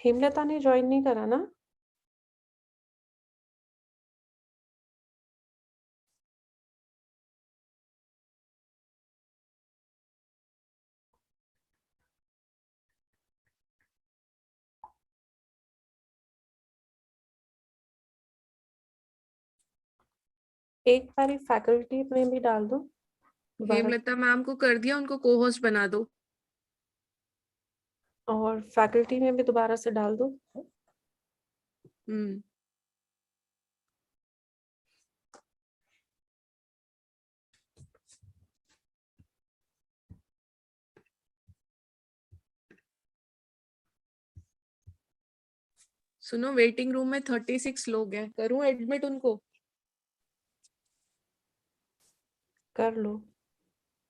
हेमलता ने ज्वाइन नहीं करा ना? एक बारी फैकल्टी में भी डाल दो दोबारा, हेमलता मैम को कर दिया, उनको को होस्ट बना दो। और फैकल्टी में भी दोबारा से डाल दो। सुनो, वेटिंग रूम में 36 लोग हैं, करूं एडमिट उनको? कर लो।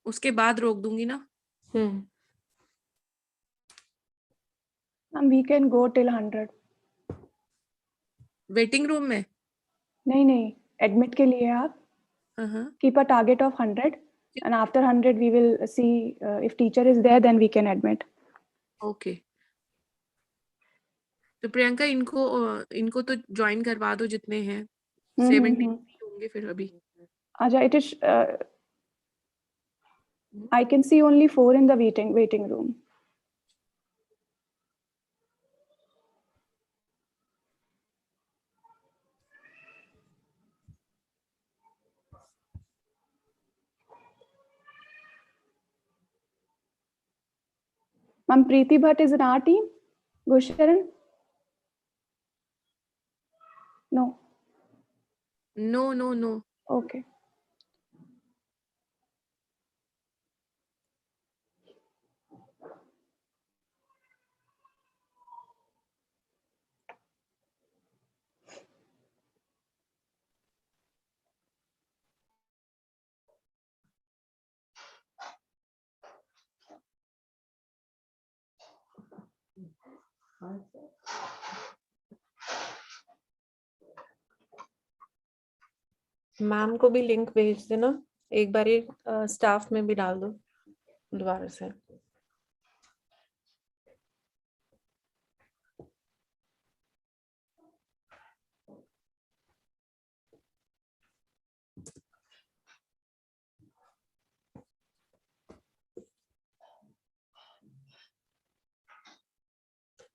उसके बाद रोक दूंगी ना? We can go till 100. Waiting room में? नहीं, एडमिट के लिए आप keep a target of 100 and after 100 we will see if teacher is there, then we can admit. Okay, तो प्रियंका इनको तो ज्वाइन करवा दो जितने हैं। 70 होंगे फिर अभी। Aja, it is I can see only 4 in the waiting room. Ma'am, Preeti Bhatt is in our team. Gusharan? No. No. Okay. Ma'am को भी लिंक भेज देना, एक बारी स्टाफ में भी डाल दो दोबारा से।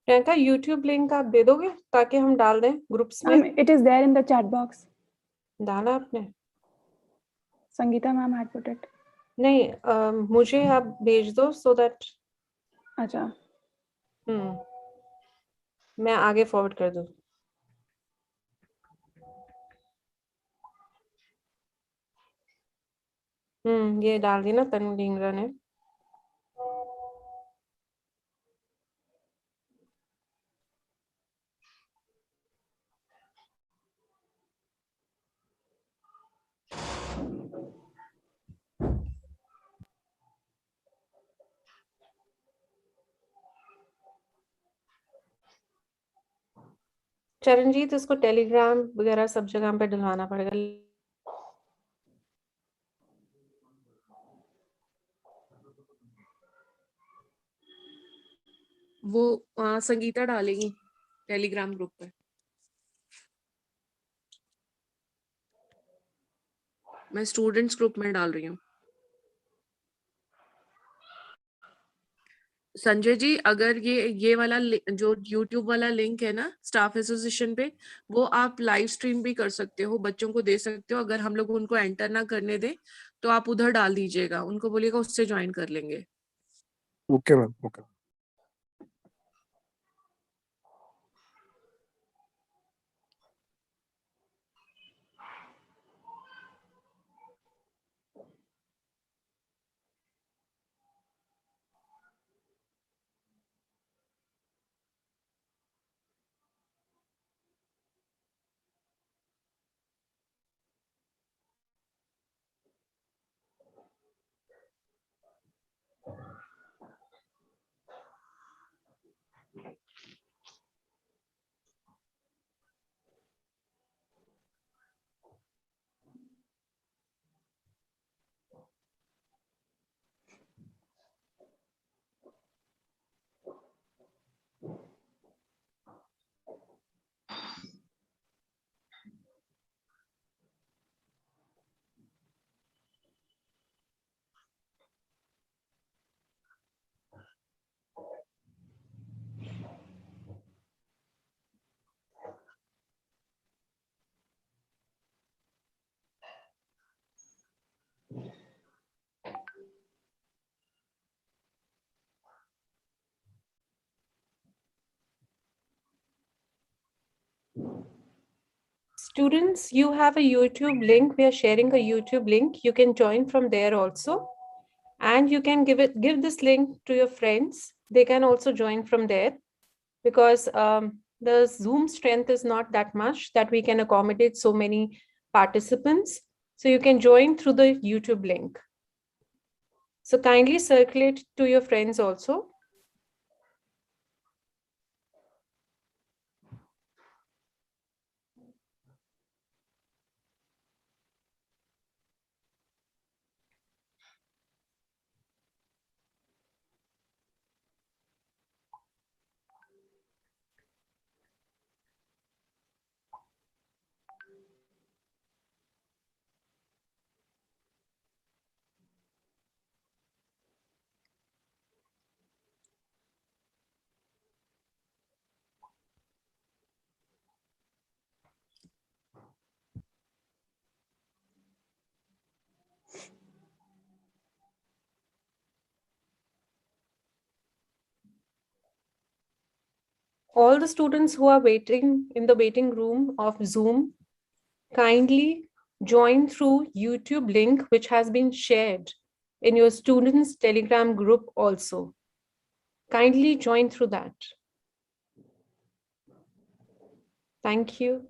प्रियंका, यूट्यूब लिंक आप दे दोगे ताकि हम डाल दें ग्रुप्स में? It is there in the chat box. डाला आपने? Sangeeta ma'am had put it. नहीं, मुझे आप भेज दो so that अच्छा, मैं आगे फॉरवर्ड कर दूं। ये डाल दी ना तनु ढींगरा ने। चरणजीत, इसको टेलीग्राम वगैरह सब जगह पे डलवाना पड़ेगा। वो संगीता डालेगी टेलीग्राम ग्रुप पे। मैं स्टूडेंट्स ग्रुप में डाल रही हूँ। संजय जी, अगर ये वाला जो YouTube वाला लिंक है ना स्टाफ एसोसिएशन पे, वो आप लाइव स्ट्रीम भी कर सकते हो, बच्चों को दे सकते हो। अगर हम लोग उनको एंटर ना करने दें तो आप उधर डाल दीजिएगा, उनको बोलिएगा उससे ज्वाइन कर लेंगे। Okay ma'am, okay. Students, you have a YouTube link. We are sharing a YouTube link. You can join from there also. And you can give this link to your friends. They can also join from there because the Zoom strength is not that much that we can accommodate so many participants. So you can join through the YouTube link. So kindly circulate to your friends also. All the students who are waiting in the waiting room of Zoom, kindly join through YouTube link, which has been shared in your students' Telegram group also. Kindly join through that. Thank you.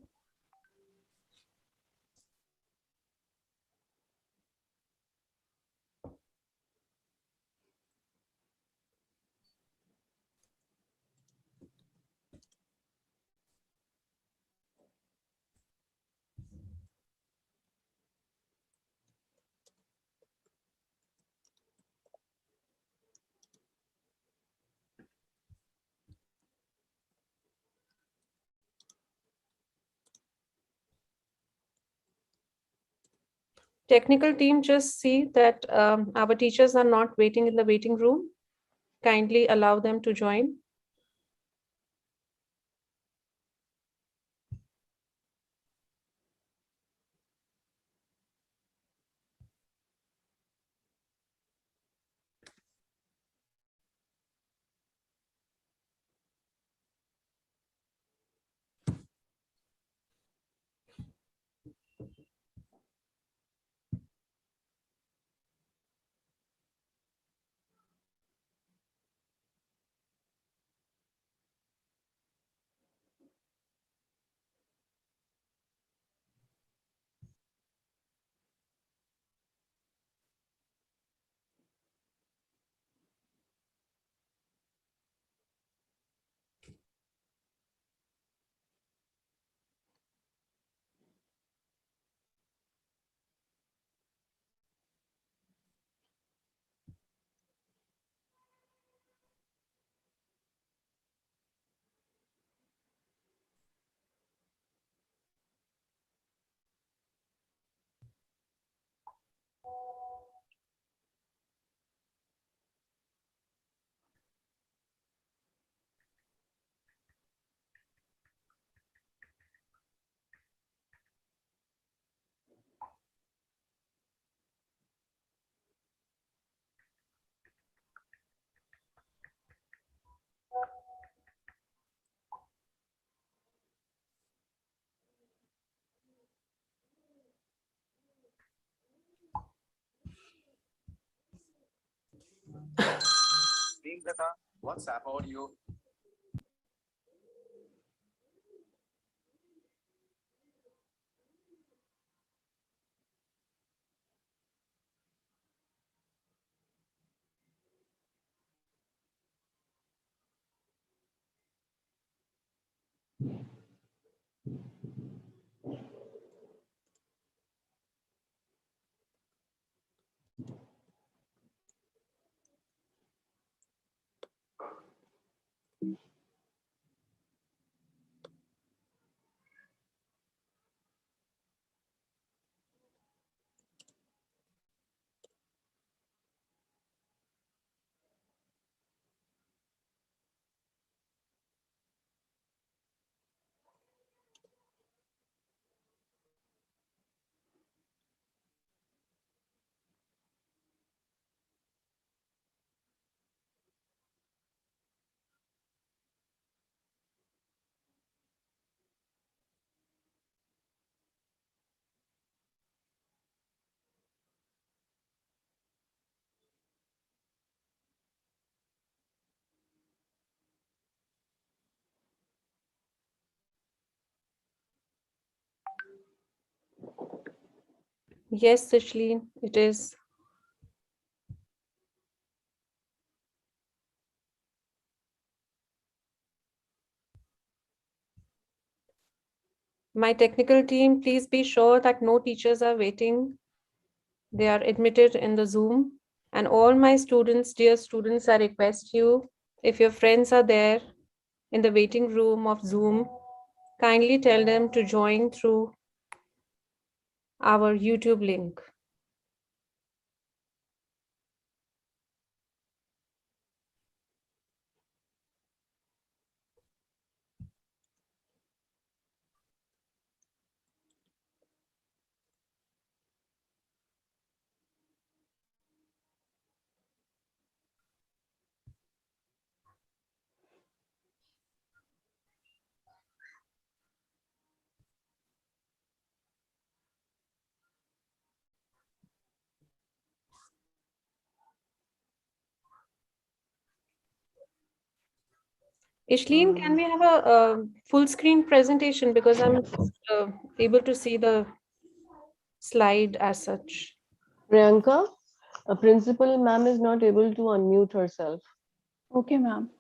Technical team, just see that our teachers are not waiting in the waiting room. Kindly allow them to join. WhatsApp audio. Yes, Sishleen, it is. My technical team, please be sure that no teachers are waiting. They are admitted in the Zoom. And all my students, dear students, I request you, if your friends are there in the waiting room of Zoom, kindly tell them to join through our YouTube link. Ishleen, can we have a full screen presentation because I'm able to see the slide as such. Priyanka, a principal ma'am is not able to unmute herself. Okay, ma'am.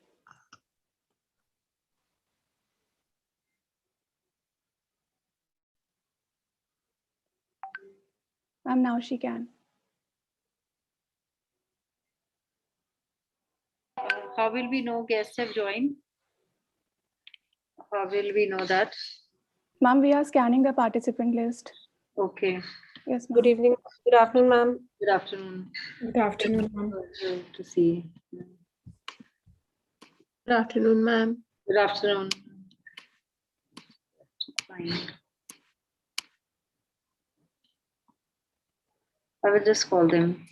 Ma'am, now she can. How will we know guests have joined? How will we know that? Ma'am, we are scanning the participant list. Okay. Yes, Good ma'am. evening. Good afternoon, ma'am. Good afternoon. Good afternoon, ma'am. To see. Good afternoon, ma'am. Good afternoon. Fine. I will just call them.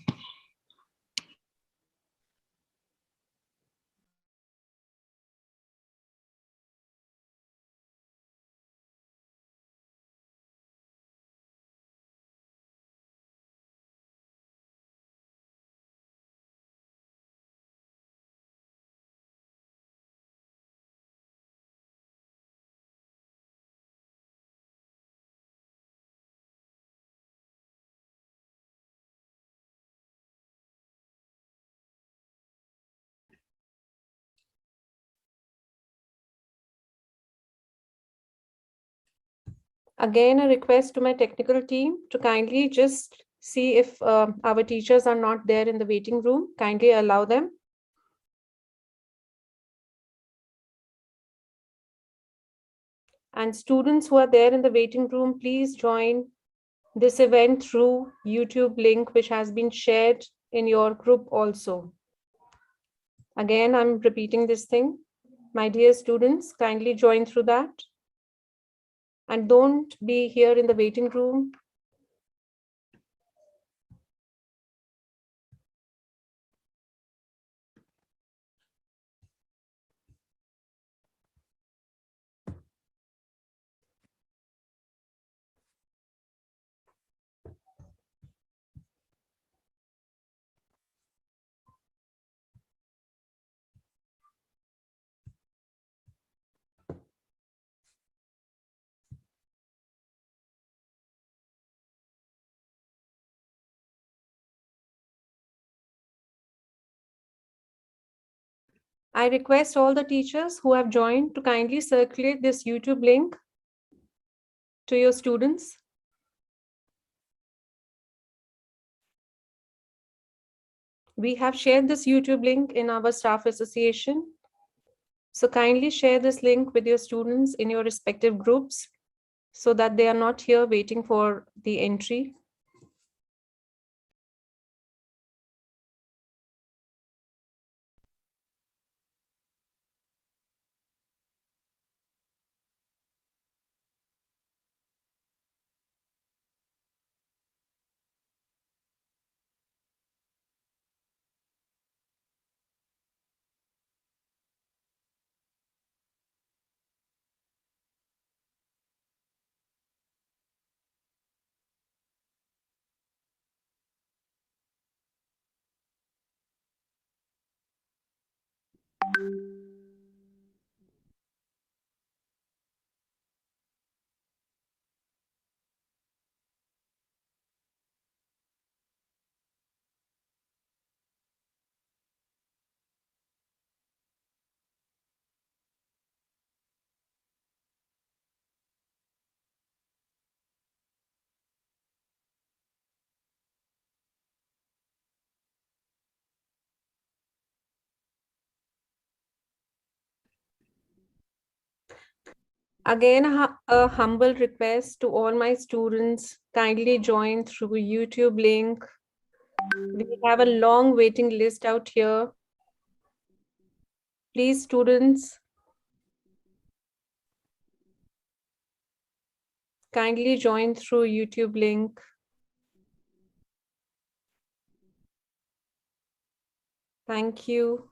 Again, a request to my technical team to kindly just see if our teachers are not there in the waiting room. Kindly allow them. And students who are there in the waiting room, please join this event through YouTube link, which has been shared in your group also. Again, I'm repeating this thing. My dear students, kindly join through that. And don't be here in the waiting room. I request all the teachers who have joined to kindly circulate this YouTube link to your students. We have shared this YouTube link in our staff association. So kindly share this link with your students in your respective groups so that they are not here waiting for the entry. Again, a humble request to all my students, kindly join through YouTube link. We have a long waiting list out here. Please, students, kindly join through YouTube link. Thank you.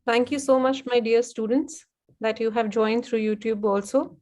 Thank you so much, my dear students, that you have joined through YouTube also.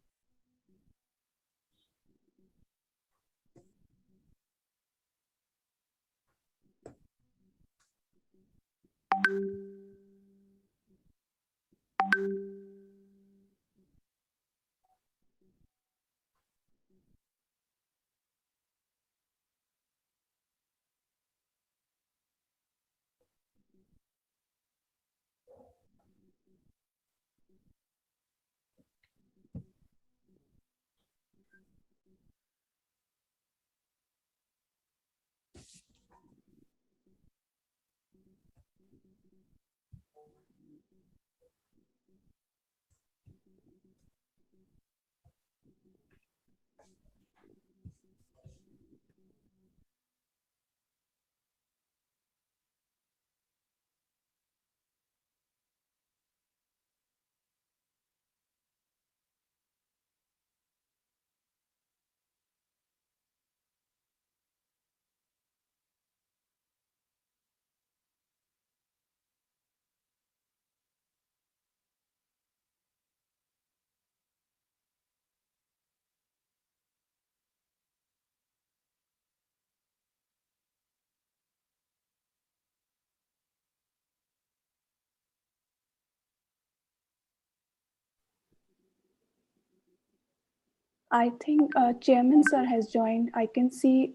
I think Chairman sir has joined. I can see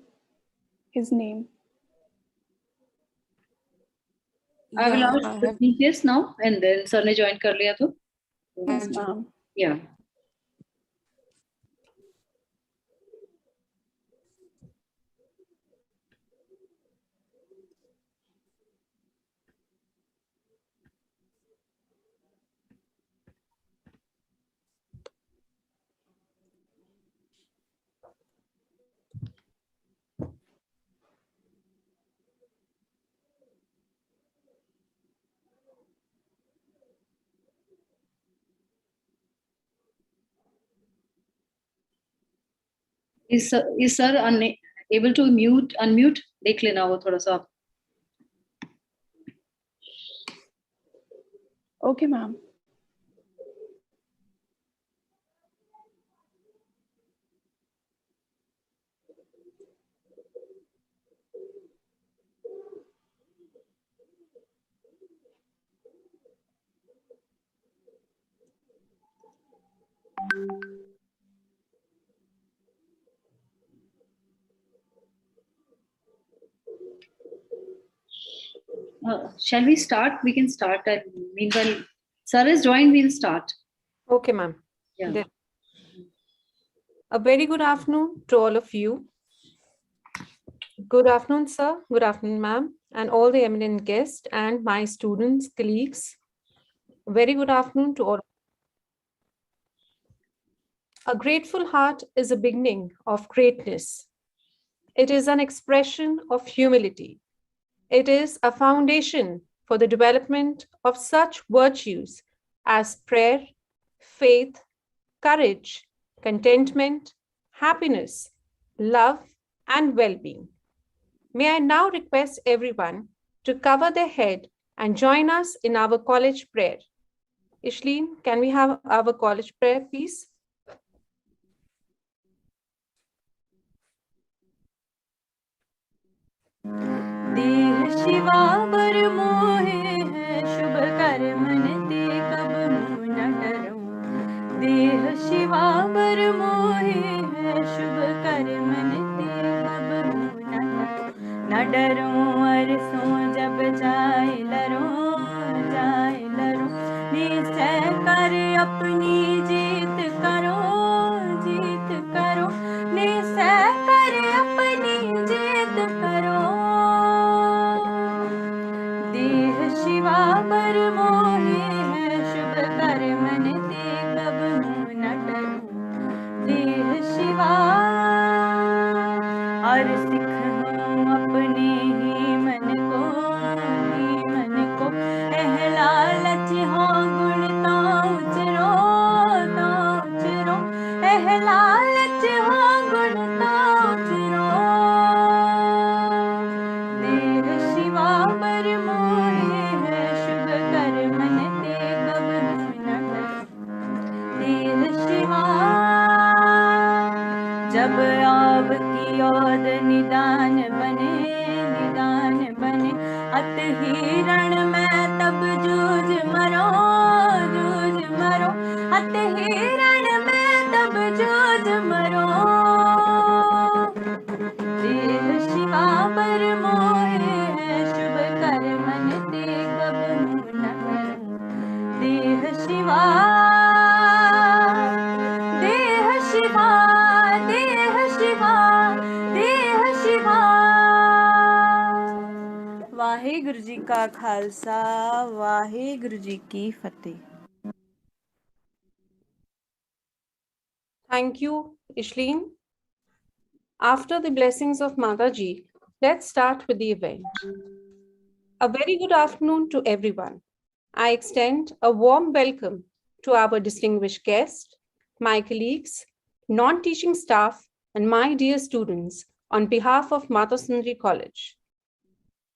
his name. I will Yeah, ask I the have. details now, and then sir ने join कर लिया तो. Yes, ma'am. Yeah. Is sir able to unmute? देख लेना वो थोड़ा सा. Okay, ma'am. Shall we start? We can start. And meanwhile, sir is joined. We'll start. Okay, ma'am. Yeah. A very good afternoon to all of you. Good afternoon, sir. Good afternoon, ma'am, and all the eminent guests and my students, colleagues. Very good afternoon to all. A grateful heart is a beginning of greatness. It is an expression of humility. It is a foundation for the development of such virtues as prayer, faith, courage, contentment, happiness, love, and well-being. May I now request everyone to cover their head and join us in our college prayer. Ishleen, can we have our college prayer, please? देह शिवा बर मोहे है शुभ कर्म निति कब मुँह न अपनी जीत करो निश्चय कर अपनी जीत करो देह शिवा पर मोहे है शुभ कर्म नित्य कब न डरूं देह शिवा और सिख हूँ अपने ही मन को पहला लच हो गुण तो उचरो पहला लच हो गुण तो उचरो देह शिवा पर मोहे है शुभ कर्म नित्य कब न डरूं देह शिवा जब आव की ओद निदान बने अत ही रण में तब जूझ मरो अत ही रण में तब जूझ मरो देह शिवा पर मोहे है शुभ कर्म नित्य कब न करूं देह शिवा देह शिवा देह शिवा देह शिवा वाहिगुरु जी का खालसा वाहिगुरु जी की फतेह Thank you, Ishleen. After the blessings of Mataji, let's start with the event. A very good afternoon to everyone. I extend a warm welcome to our distinguished guests, my colleagues, non-teaching staff, and my dear students on behalf of Mata Sundri College.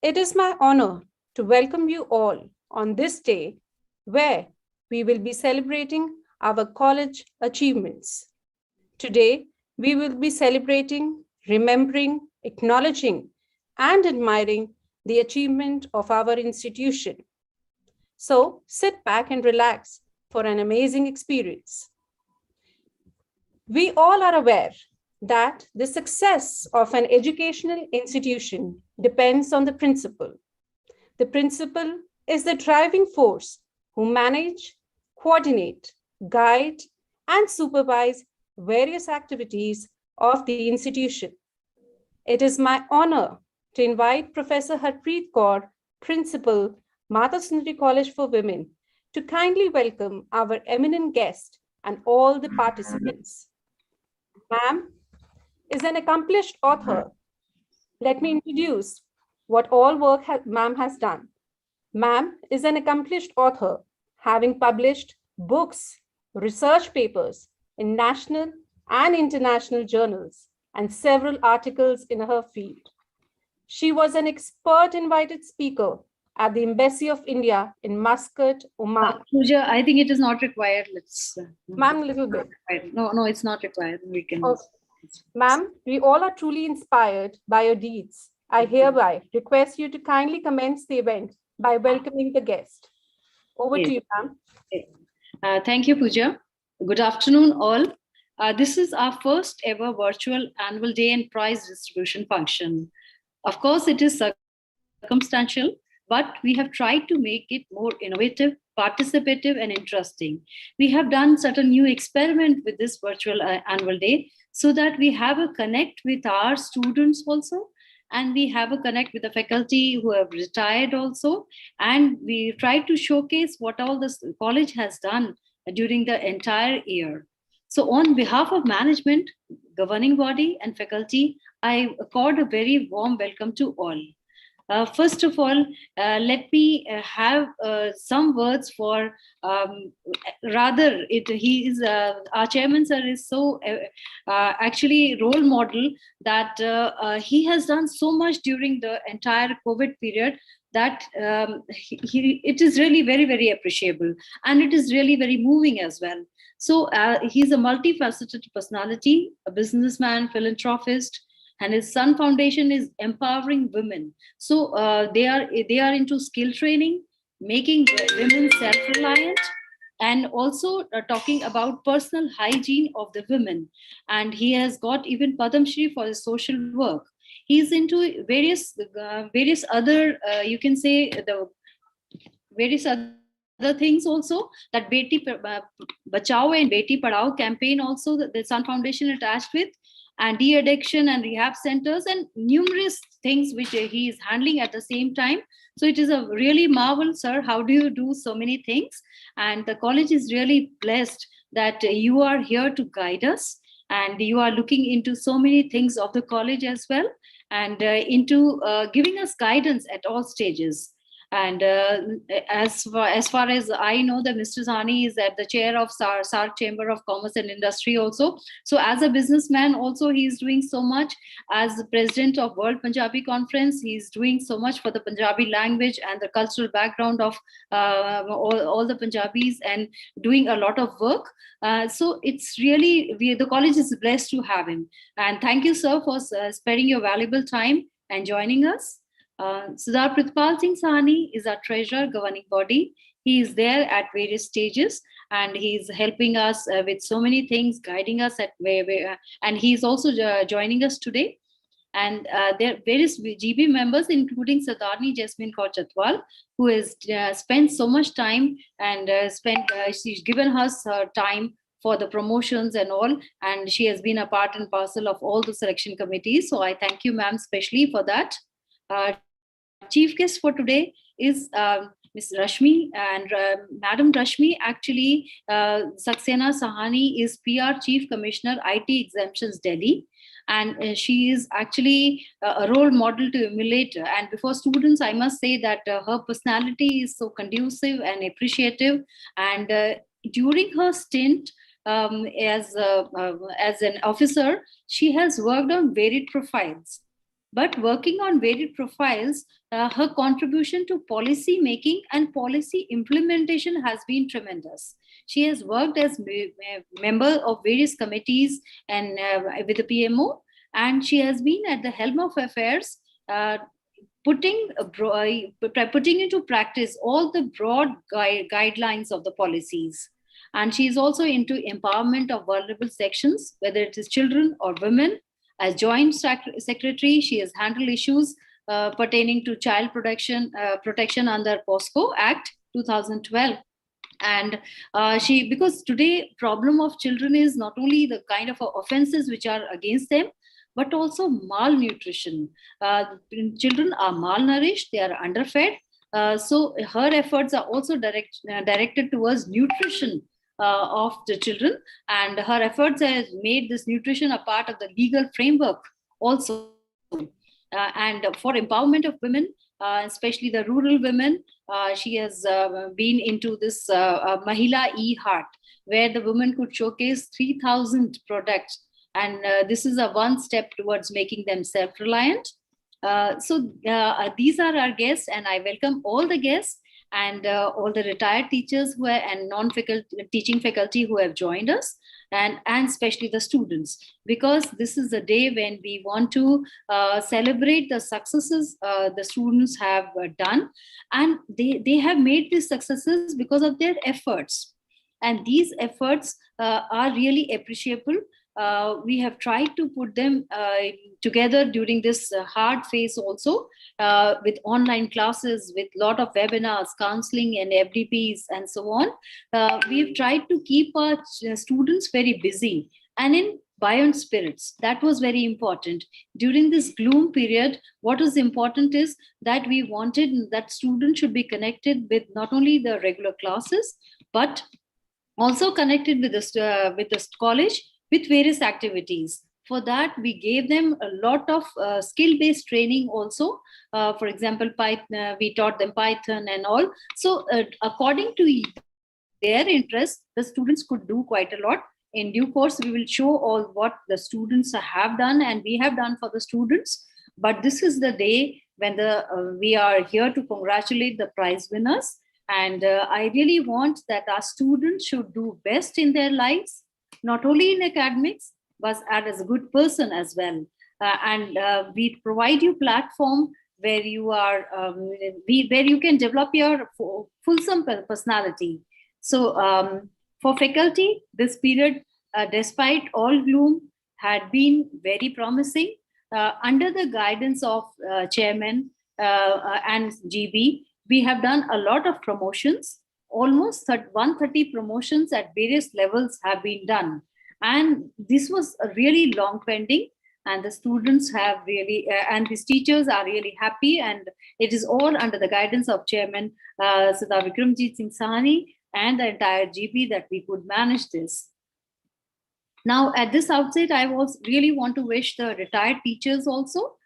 It is my honor to welcome you all on this day where we will be celebrating our college achievements. Today, we will be celebrating, remembering, acknowledging, and admiring the achievement of our institution. So sit back and relax for an amazing experience. We all are aware that the success of an educational institution depends on the principal. The principal is the driving force who manage, coordinate, guide, and supervise various activities of the institution. It is my honor to invite Professor Harpreet Kaur, Principal, Mata Sundri College for Women, to kindly welcome our eminent guest and all the participants. Ma'am is an accomplished author. Let me introduce what all work ma'am has done. Ma'am is an accomplished author, having published books, research papers in national and international journals and several articles in her field. She was an expert invited speaker at the Embassy of India in Muscat, Oman. Pooja, I think it is not required. Let's. Ma'am, a little bit. No, it's not required. We can. Okay. Ma'am, we all are truly inspired by your deeds. I hereby request you to kindly commence the event by welcoming the guest. Over to you, ma'am. Thank you, Pooja. Good afternoon, all. This is our first ever virtual annual day and prize distribution function. Of course, it is circumstantial, but we have tried to make it more innovative, participative, and interesting. We have done certain new experiment with this virtual annual day so that we have a connect with our students also, and we have a connect with the faculty who have retired also, and we try to showcase what all this college has done during the entire year. So on behalf of management, governing body, and faculty, I accord a very warm welcome to all. First of all, let me have some words for, he is, our chairman sir is so actually role model that he has done so much during the entire COVID period that it is really very, very appreciable. And it is really very moving as well. So he's a multifaceted personality, a businessman, philanthropist, and his Sun Foundation is empowering women. So they are into skill training, making women self-reliant, and also talking about personal hygiene of the women. And he has got even Padam Shri for his social work. He's into various other, you can say, the various other other things also, that Beti Bachao and Beti Padhao campaign also, the Sun Foundation attached with, and de-addiction and rehab centers, and numerous things which he is handling at the same time. So it is a really marvel, sir. How do you do so many things? And the college is really blessed that you are here to guide us, and you are looking into so many things of the college as well, and into giving us guidance at all stages. And as far as I know, that Mr. Sahni is at the chair of SARC Chamber of Commerce and Industry also. So as a businessman also, he is doing so much. As the president of World Punjabi Conference, he is doing so much for the Punjabi language and the cultural background of all the Punjabis, and doing a lot of work. So it's really, the college is blessed to have him. And thank you, sir, for sparing your valuable time and joining us. Sardar Prithpal Singh Sahni is our treasurer, governing body. He is there at various stages, and he's helping us with so many things, guiding us at and he's also joining us today. And there are various GB members, including Sadarni Jasmine Kaur Chatwal, who has spent so much time, and she's given us her time for the promotions and all, and she has been a part and parcel of all the selection committees. So I thank you, ma'am, especially for that. Chief guest for today is Ms. Rashmi, and Madam Rashmi, actually, Saxena Sahani is PR Chief Commissioner, IT Exemptions, Delhi. And she is actually a role model to emulate. And before students, I must say that her personality is so conducive and appreciative. And during her stint as an officer, she has worked on varied profiles. But working on varied profiles, her contribution to policy making and policy implementation has been tremendous. She has worked as a member of various committees and with the PMO, and she has been at the helm of affairs, putting into practice all the broad guidelines of the policies. And she is also into empowerment of vulnerable sections, whether it is children or women. As Joint Secretary, she has handled issues pertaining to child protection under POSCO Act 2012. And because today problem of children is not only the kind of offenses which are against them, but also malnutrition. Children are malnourished, they are underfed. So her efforts are also directed towards nutrition of the children, and her efforts has made this nutrition a part of the legal framework also. And for empowerment of women, especially the rural women, she has been into this Mahila E-Heart, where the women could showcase 3,000 products, and this is a one step towards making them self-reliant. So these are our guests, and I welcome all the guests and all the retired teachers who are, and non-teaching faculty who have joined us, and especially the students, because this is a day when we want to celebrate the successes the students have done, and they have made these successes because of their efforts, and these efforts are really appreciable. We have tried to put them together during this hard phase also, with online classes, with a lot of webinars, counseling and FDPs and so on. We've tried to keep our students very busy and in buoyant spirits. That was very important. During this gloom period, what is important is that we wanted that students should be connected with not only the regular classes, but also connected with the college, with various activities. For that, we gave them a lot of skill-based training also. For example, Python, we taught them Python and all. So according to their interest, the students could do quite a lot. In due course, we will show all what the students have done and we have done for the students. But this is the day when we are here to congratulate the prize winners. And I really want that our students should do best in their lives, not only in academics, but as a good person as well. And we provide you platform where you are, where you can develop your fulsome personality. So for faculty, this period, despite all gloom, had been very promising. Under the guidance of chairman and GB, we have done a lot of promotions. almost 130 promotions at various levels have been done. And this was a really long pending, and the students have really, and these teachers are really happy, and it is all under the guidance of Chairman Sardar Vikramjit Singh Sahni and the entire GB that we could manage this. Now, at this outset, I really want to wish the retired teachers also,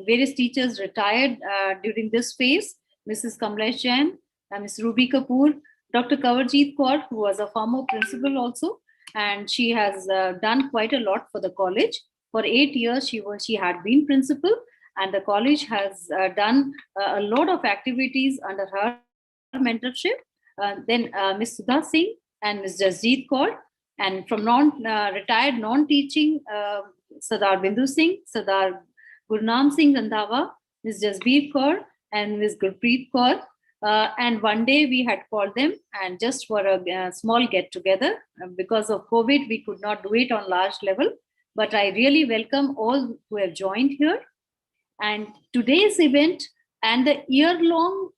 various teachers retired during this phase, Mrs. Kamlesh Jain, Ms. Ruby Kapoor, Dr. Kawarjeet Kaur, who was a former principal also, and she has done quite a lot for the college. For 8 years, she had been principal, and the college has done a lot of activities under her mentorship. Then Ms. Sudha Singh and Ms. Jasjeet Kaur, and from retired non-teaching, Sardar Bindu Singh, Sardar Gurnam Singh Randhawa, Ms. Jasbir Kaur, and Ms. Gurpreet Kaur. And one day we had called them, and just for a small get together, because of COVID, we could not do it on large level. But I really welcome all who have joined here. And today's event and the year-long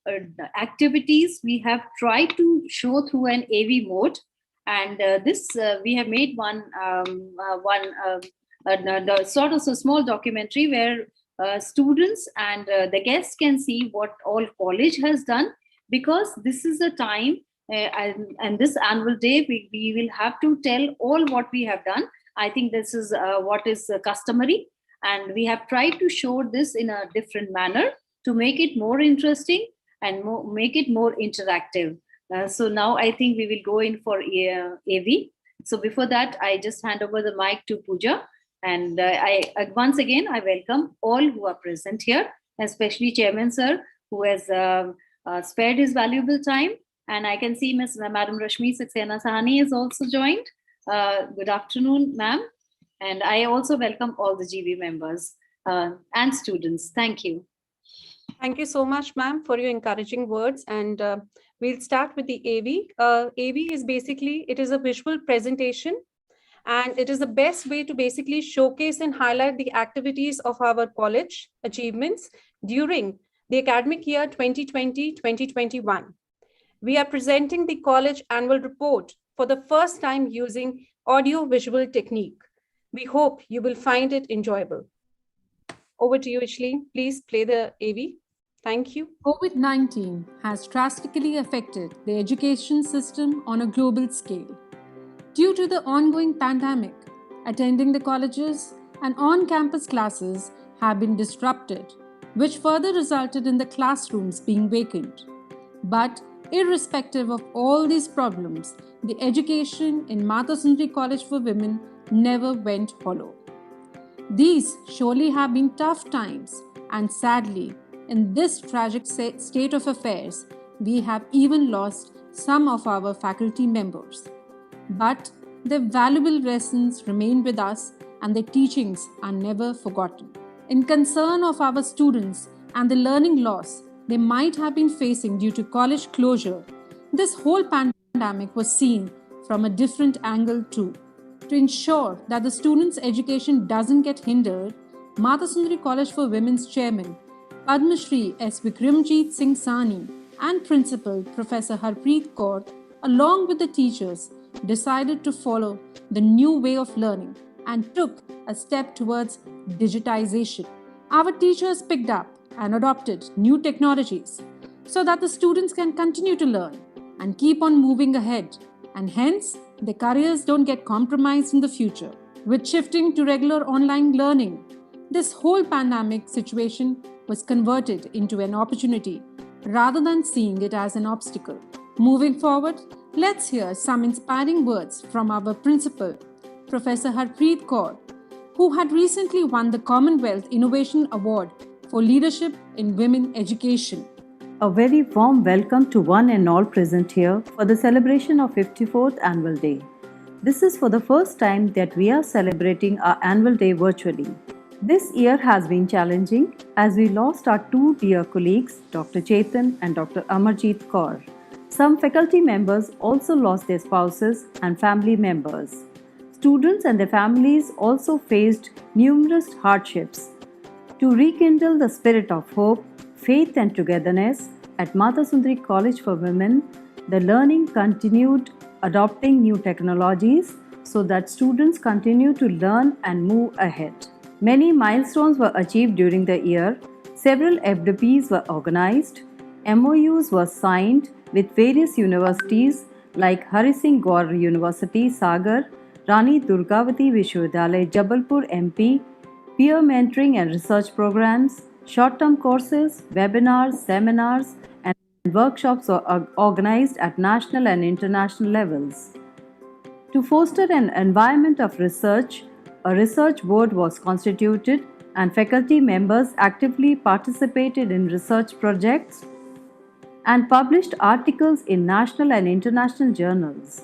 activities we have tried to show through an AV mode. And this we have made one sort of a small documentary where students and the guests can see what all college has done, because this is a time and this annual day we will have to tell all what we have done. I think this is what is customary, and we have tried to show this in a different manner to make it more interesting and make it more interactive. So now I think we will go in for AV. So before that, I just hand over the mic to Pooja. And I once again, I welcome all who are present here, especially Chairman Sir, who has spared his valuable time. And I can see Madam Rashmi Saxena Sahani is also joined. Good afternoon, ma'am. And I also welcome all the GB members and students. Thank you. Thank you so much, ma'am, for your encouraging words. And we'll start with the AV. AV is basically, it is a visual presentation, and it is the best way to basically showcase and highlight the activities of our college achievements during the academic year 2020-2021. We are presenting the college annual report for the first time using audio-visual technique. We hope you will find it enjoyable. Over to you, Ishleen. Please play the AV. Thank you. COVID-19 has drastically affected the education system on a global scale. Due to the ongoing pandemic, attending the colleges and on-campus classes have been disrupted, which further resulted in the classrooms being vacant. But irrespective of all these problems, the education in Mata Sundri College for Women never went hollow. These surely have been tough times, and sadly, in this tragic state of affairs, we have even lost some of our faculty members. But their valuable lessons remain with us, and their teachings are never forgotten. In concern of our students and the learning loss they might have been facing due to college closure, this whole pandemic was seen from a different angle too. To ensure that the students' education doesn't get hindered, Mata Sundri College for Women's Chairman Padma Shri S. Vikramjit Singh Sahni and Principal Professor Harpreet Kaur, along with the teachers, decided to follow the new way of learning and took a step towards digitization. Our teachers picked up and adopted new technologies so that the students can continue to learn and keep on moving ahead, and hence their careers don't get compromised in the future. With shifting to regular online learning, this whole pandemic situation was converted into an opportunity rather than seeing it as an obstacle. Moving forward, let's hear some inspiring words from our principal, Professor Harpreet Kaur, who had recently won the Commonwealth Innovation Award for Leadership in Women Education. A very warm welcome to one and all present here for the celebration of 54th Annual Day. This is for the first time that we are celebrating our annual day virtually. This year has been challenging as we lost our two dear colleagues, Dr. Chetan and Dr. Amarjeet Kaur. Some faculty members also lost their spouses and family members. Students and their families also faced numerous hardships. To rekindle the spirit of hope, faith and togetherness at Mata Sundri College for Women, The learning continued adopting new technologies so that students continue to learn and move ahead. Many milestones were achieved during the year. Several FWPs were organized. MOUs were signed with various universities like Hari Singh Gaur University, Sagar, Rani Durgavati Vishwavidyalaya, Jabalpur, MP, peer mentoring and research programs, short-term courses, webinars, seminars, and workshops were organized at national and international levels. To foster an environment of research, a research board was constituted and faculty members actively participated in research projects and published articles in national and international journals.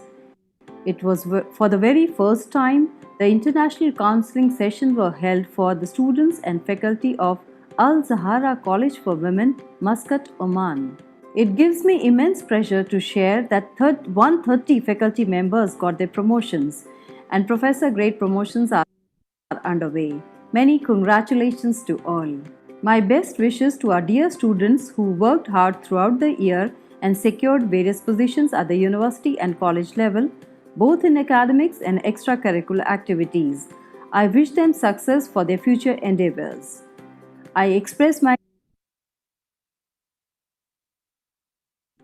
It was for the very first time the international counseling sessions were held for the students and faculty of Al Zahra College for Women, Muscat, Oman. It gives me immense pleasure to share that 130 faculty members got their promotions and professor grade promotions are underway. Many congratulations to all. My best wishes to our dear students who worked hard throughout the year and secured various positions at the university and college level, both in academics and extracurricular activities. I wish them success for their future endeavors. I express my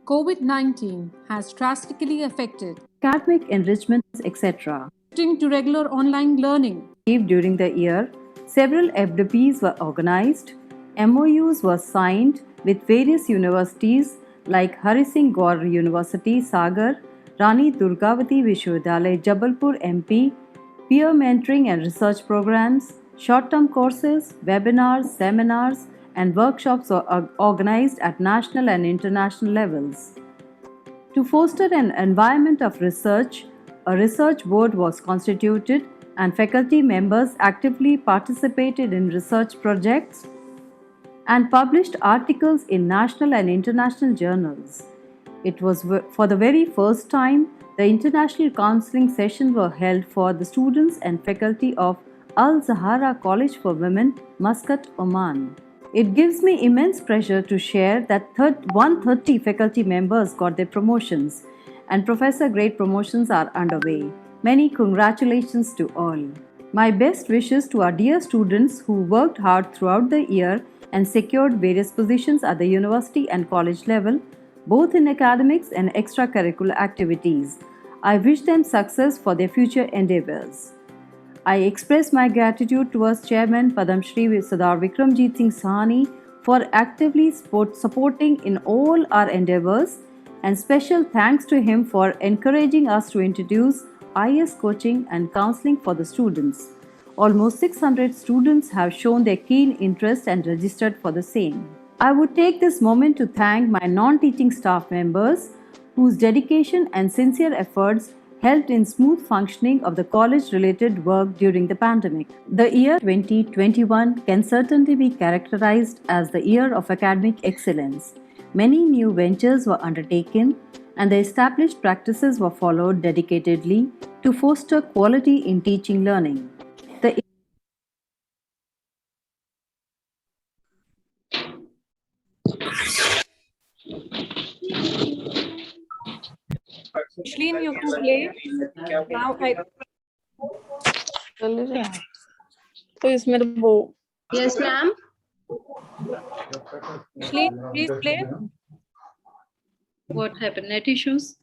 COVID-19 has drastically affected academic enrichments, etc. shifting to regular online learning. During the year, several FWPs were organized, MOUs were signed with various universities like Hari Singh Gaur University, Sagar, Rani Durgavati Vishwavidyalaya, Jabalpur, MP, peer mentoring and research programs, short-term courses, webinars, seminars, and workshops were organized at national and international levels. To foster an environment of research, a research board was constituted and faculty members actively participated in research projects and published articles in national and international journals. It was for the very first time the international counseling sessions were held for the students and faculty of Al Zahra College for Women, Muscat, Oman. It gives me immense pleasure to share that 130 faculty members got their promotions and professor grade promotions are underway. Many congratulations to all. My best wishes to our dear students who worked hard throughout the year and secured various positions at the university and college level, both in academics and extracurricular activities. I wish them success for their future endeavors. I express my gratitude towards Chairman Padam Shri Sardar Vikramjit Singh Sahani for actively supporting in all our endeavors, and special thanks to him for encouraging us to introduce IS coaching and counseling for the students. Almost 600 students have shown their keen interest and registered for the same. I would take this moment to thank my non-teaching staff members whose dedication and sincere efforts helped in smooth functioning of the college-related work during the pandemic. The year 2021 can certainly be characterized as the year of academic excellence. Many new ventures were undertaken and the established practices were followed dedicatedly to foster quality in teaching learning. Ashleen, you can play. Now Yes, ma'am. Ashleen, please play. What happened? Net issues?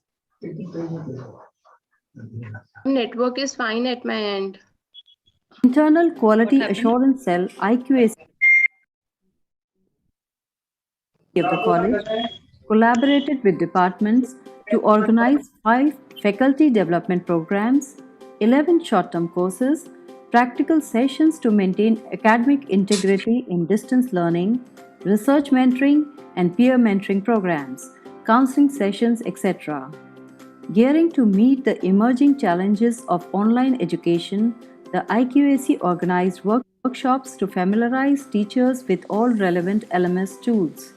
Network is fine at my end. Internal Quality Assurance Cell IQAC of the college collaborated with departments to organize 5 faculty development programs, 11 short-term courses, practical sessions to maintain academic integrity in distance learning, research mentoring and peer mentoring programs, counseling sessions, etc. Gearing to meet the emerging challenges of online education, the IQAC organized workshops to familiarize teachers with all relevant LMS tools.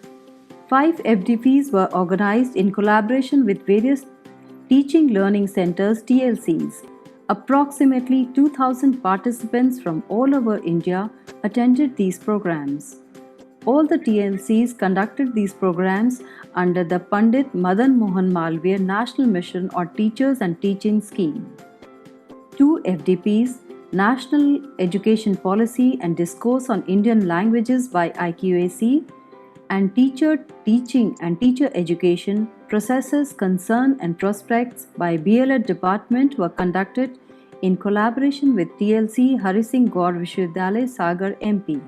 5 FDPs were organized in collaboration with various teaching learning centers TLCs. Approximately 2,000 participants from all over India attended these programs. All the TLCs conducted these programs under the Pandit Madan Mohan Malviya National Mission on Teachers and Teaching Scheme. 2 FDPs, National Education Policy and Discourse on Indian Languages by IQAC, and Teacher Teaching and Teacher Education, Processes, Concern and Prospects by BLED Department were conducted in collaboration with TLC Hari Singh Gaur Vishwavidyalaya Sagar MP.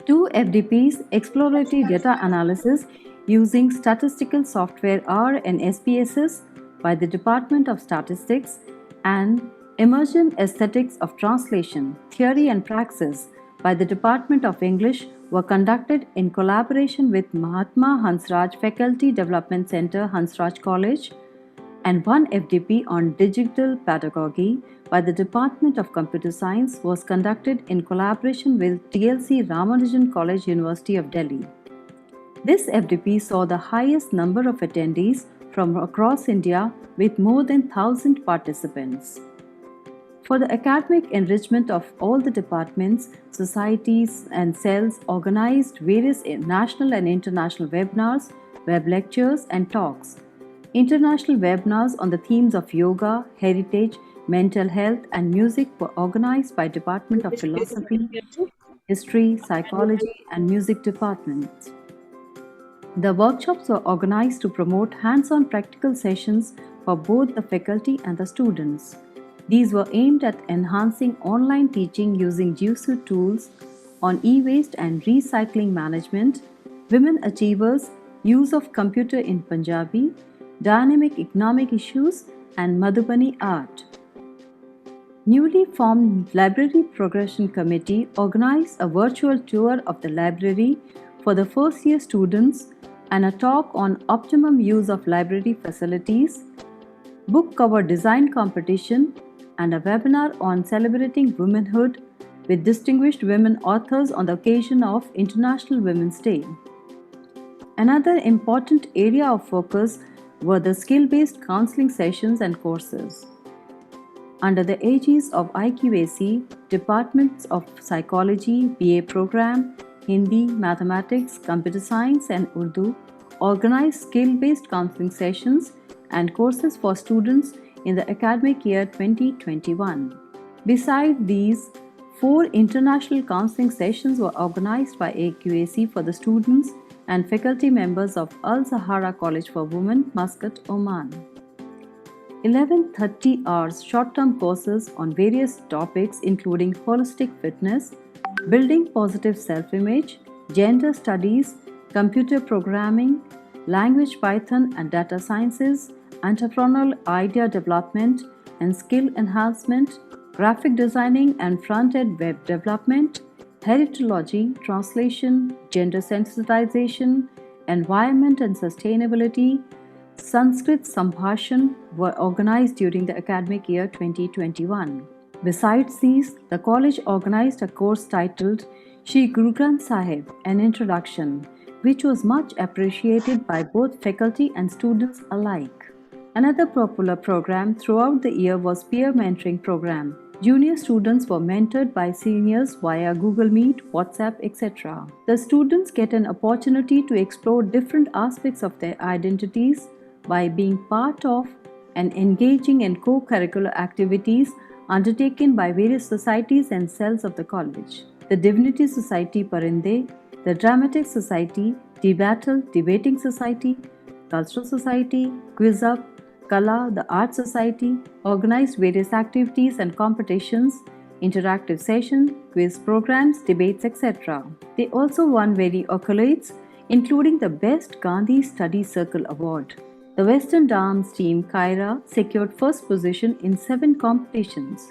2 FDPs, Exploratory Data Analysis using Statistical Software R and SPSS by the Department of Statistics, and Emergent Aesthetics of Translation, Theory and Praxis by the Department of English were conducted in collaboration with Mahatma Hansraj Faculty Development Center, Hansraj College, and 1 FDP on Digital Pedagogy by the Department of Computer Science was conducted in collaboration with TLC Ramanujan College, University of Delhi. This FDP saw the highest number of attendees from across India with more than 1,000 participants. For the academic enrichment of all the departments, societies and cells organized various national and international webinars, web lectures and talks. International webinars on the themes of yoga, heritage, mental health and music were organized by Department of Philosophy, History, Psychology and Music departments. The workshops were organized to promote hands-on practical sessions for both the faculty and the students. These were aimed at enhancing online teaching using JUSU tools on e-waste and recycling management, women achievers, use of computer in Punjabi, dynamic economic issues, and Madhubani art. Newly formed Library Progression Committee organized a virtual tour of the library for the first-year students and a talk on optimum use of library facilities, book cover design competition, and a webinar on celebrating womanhood with distinguished women authors on the occasion of International Women's Day. Another important area of focus were the skill-based counseling sessions and courses. Under the aegis of IQAC, Departments of Psychology, BA program, Hindi, Mathematics, Computer Science and Urdu organized skill-based counseling sessions and courses for students in the academic year 2021. Besides these, 4 international counseling sessions were organized by AQAC for the students and faculty members of Al Sahara College for Women, Muscat, Oman. 11 30-hour short-term courses on various topics including holistic fitness, building positive self-image, gender studies, computer programming, language Python and data sciences, entrepreneurial idea development and skill enhancement, graphic designing and front-end web development, heritology, translation, gender sensitization, environment and sustainability, Sanskrit Sambhashan were organized during the academic year 2021. Besides these, the college organized a course titled Shri Guru Granth Sahib, an Introduction, which was much appreciated by both faculty and students alike. Another popular program throughout the year was peer mentoring program. Junior students were mentored by seniors via Google Meet, WhatsApp, etc. The students get an opportunity to explore different aspects of their identities by being part of and engaging in co-curricular activities undertaken by various societies and cells of the college. The Divinity Society Parinde, the Dramatic Society, Debating Society, Cultural Society, Quiz Up, Kala, the Art Society, organized various activities and competitions, interactive sessions, quiz programs, debates, etc. They also won various accolades, including the Best Gandhi Study Circle Award. The Western Dance team Kaira secured first position in 7 competitions.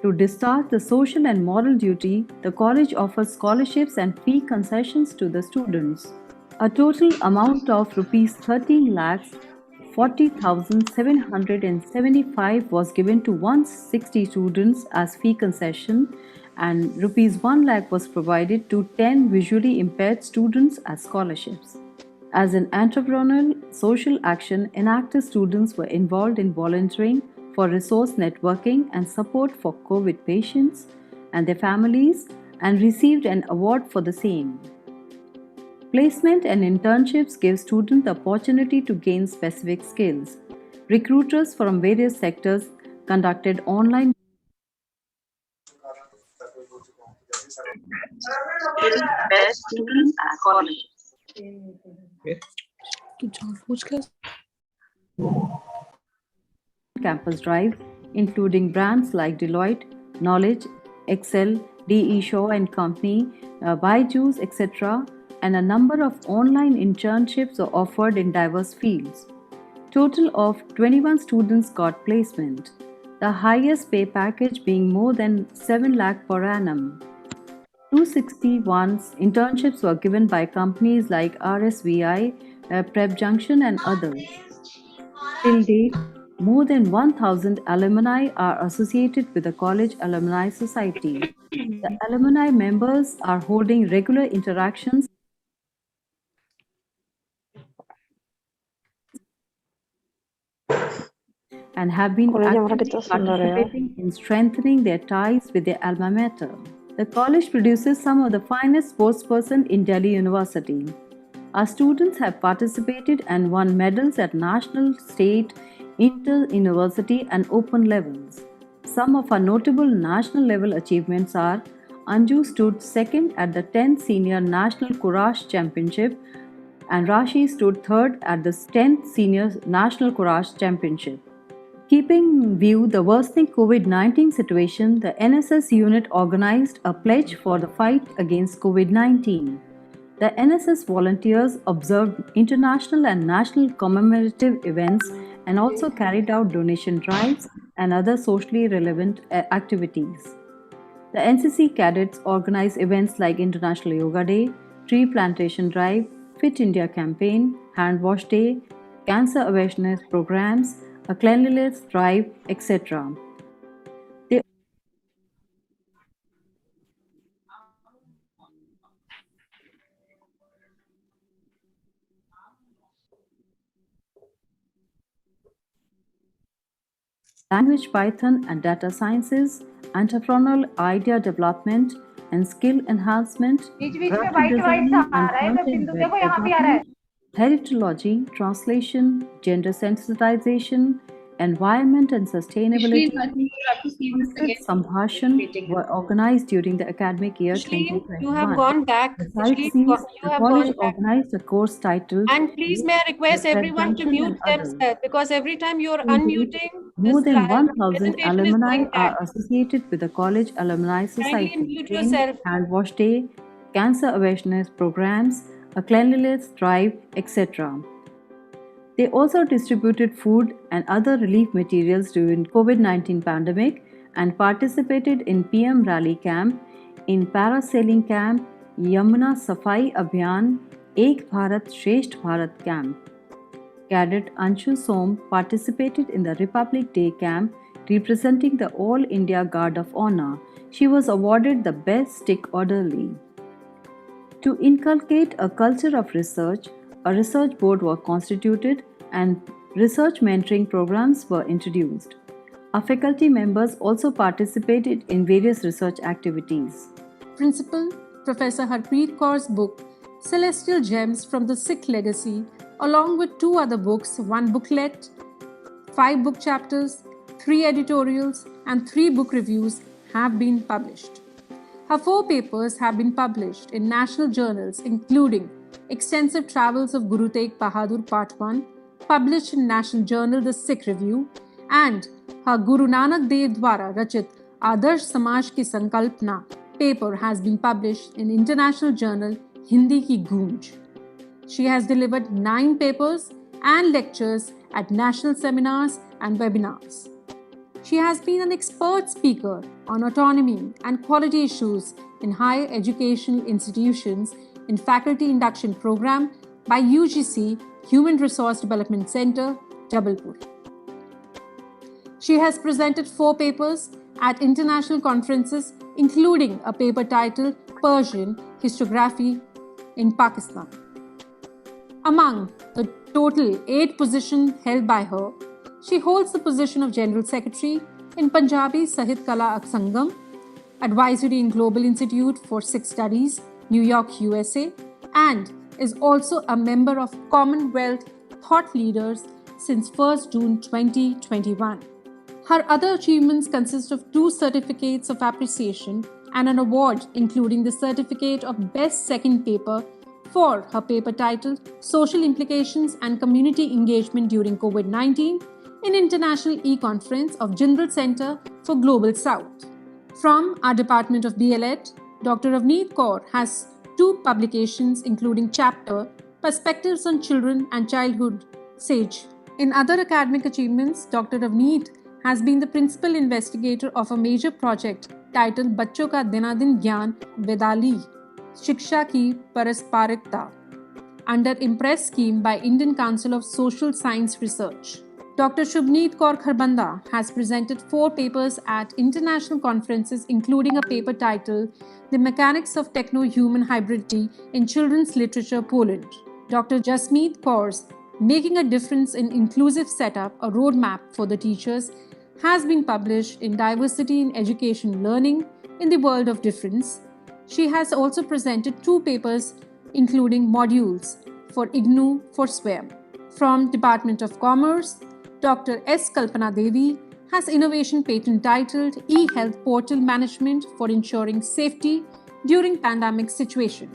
To discharge the social and moral duty, the college offers scholarships and fee concessions to the students. A total amount of Rs 13,40,775 was given to 160 students as fee concession, and Rs 1 lakh was provided to 10 visually impaired students as scholarships. As an entrepreneurial social action, inactive students were involved in volunteering for resource networking and support for COVID patients and their families and received an award for the same. Placement and internships give students the opportunity to gain specific skills. Recruiters from various sectors conducted online best students at college. campus drive, including brands like Deloitte, Knowledge, Excel, DE Shaw and Company, Byju's, etc., and a number of online internships are offered in diverse fields. Total of 21 students got placement, the highest pay package being more than 7 lakh per annum. 261 internships were given by companies like RSVI, Prep Junction, and others. Till date, more than 1,000 alumni are associated with the College Alumni Society. The alumni members are holding regular interactions and have been actively participating in strengthening their ties with their alma mater. The college produces some of the finest sportspersons in Delhi University. Our students have participated and won medals at national, state, inter-university and open levels. Some of our notable national level achievements are: Anju stood second at the 10th Senior National Courage Championship and Rashi stood third at the 10th Senior National Courage Championship. Keeping in view the worsening COVID-19 situation, the NSS unit organized a pledge for the fight against COVID-19. The NSS volunteers observed international and national commemorative events and also carried out donation drives and other socially relevant activities. The NCC cadets organized events like International Yoga Day, Tree Plantation Drive, Fit India Campaign, Hand Wash Day, Cancer Awareness Programs, a Cleanliness Drive, etc. Language Python and data sciences, entrepreneurial idea development and skill enhancement, graphic design and content web development, heritology, translation, gender sensitization, environment and sustainability, Sanskrit Sambhashan were organized during the academic year 2021. You have gone back. Besides these, the college organized a course titled And please may I request everyone to mute themselves, because every time you're unmuting, more than 1,000 presentation is alumni going are back. associated with the College Alumni Society. Kindly mute yourself. Hand Wash Day, Cancer Awareness Programs, a Cleanliness Drive, etc. They also distributed food and other relief materials during COVID-19 pandemic and participated in PM Rally Camp, in Parasailing Camp, Yamuna Safai Abhiyan, Ek Bharat Shresht Bharat Camp. Cadet Anshu Som participated in the Republic Day Camp representing the All India Guard of Honor. She was awarded the Best Stick Orderly. To inculcate a culture of research, a research board was constituted and research mentoring programs were introduced. Our faculty members also participated in various research activities. Principal Professor Harpreet Kaur's book, Celestial Gems from the Sikh Legacy, along with 2 other books, 1 booklet, 5 book chapters, 3 editorials, and 3 book reviews have been published. Her 4 papers have been published in national journals, including Extensive Travels of Guru Tegh Bahadur Part 1, published in National Journal The Sikh Review, and her Guru Nanak Dev Dwara Rachit Adarsh Samaj Ki Sankalpna paper has been published in International Journal Hindi Ki Goonj. She has delivered 9 papers and lectures at national seminars and webinars. She has been an expert speaker on autonomy and quality issues in higher educational institutions in Faculty Induction Program by UGC Human Resource Development Center, Jabalpur. She has presented 4 papers at international conferences, including a paper titled Persian Historiography in Pakistan. Among the total 8 positions held by her, she holds the position of General Secretary in Punjabi Sahit Kala Sangam, Advisory in Global Institute for Sikh Studies, New York, USA, and is also a member of Commonwealth Thought Leaders since 1st June 2021. Her other achievements consist of 2 certificates of appreciation and an award, including the Certificate of Best Second Paper for her paper titled Social Implications and Community Engagement During COVID-19 in International E-Conference of Jindal Center for Global South. From our Department of DLED, Dr. Ravneet Kaur has 2 publications including Chapter, Perspectives on Children and Childhood, SAGE. In other academic achievements, Dr. Ravneet has been the principal investigator of a major project titled बच्चों का दिनादिन ज्ञान वेदाली शिक्षा की परस्परिकता under Impress scheme by Indian Council of Social Science Research. Dr. Shubneet Kaur Kharbanda has presented 4 papers at international conferences, including a paper titled The Mechanics of Techno-Human Hybridity in Children's Literature, Poland. Dr. Jasmeet Kaur's Making a Difference in Inclusive Setup, a Roadmap for the Teachers, has been published in Diversity in Education Learning in the World of Difference. She has also presented 2 papers, including modules for IGNU for SWAYAM. From Department of Commerce, Dr. S. Kalpana Devi has innovation patent titled E-Health Portal Management for Ensuring Safety During Pandemic Situation.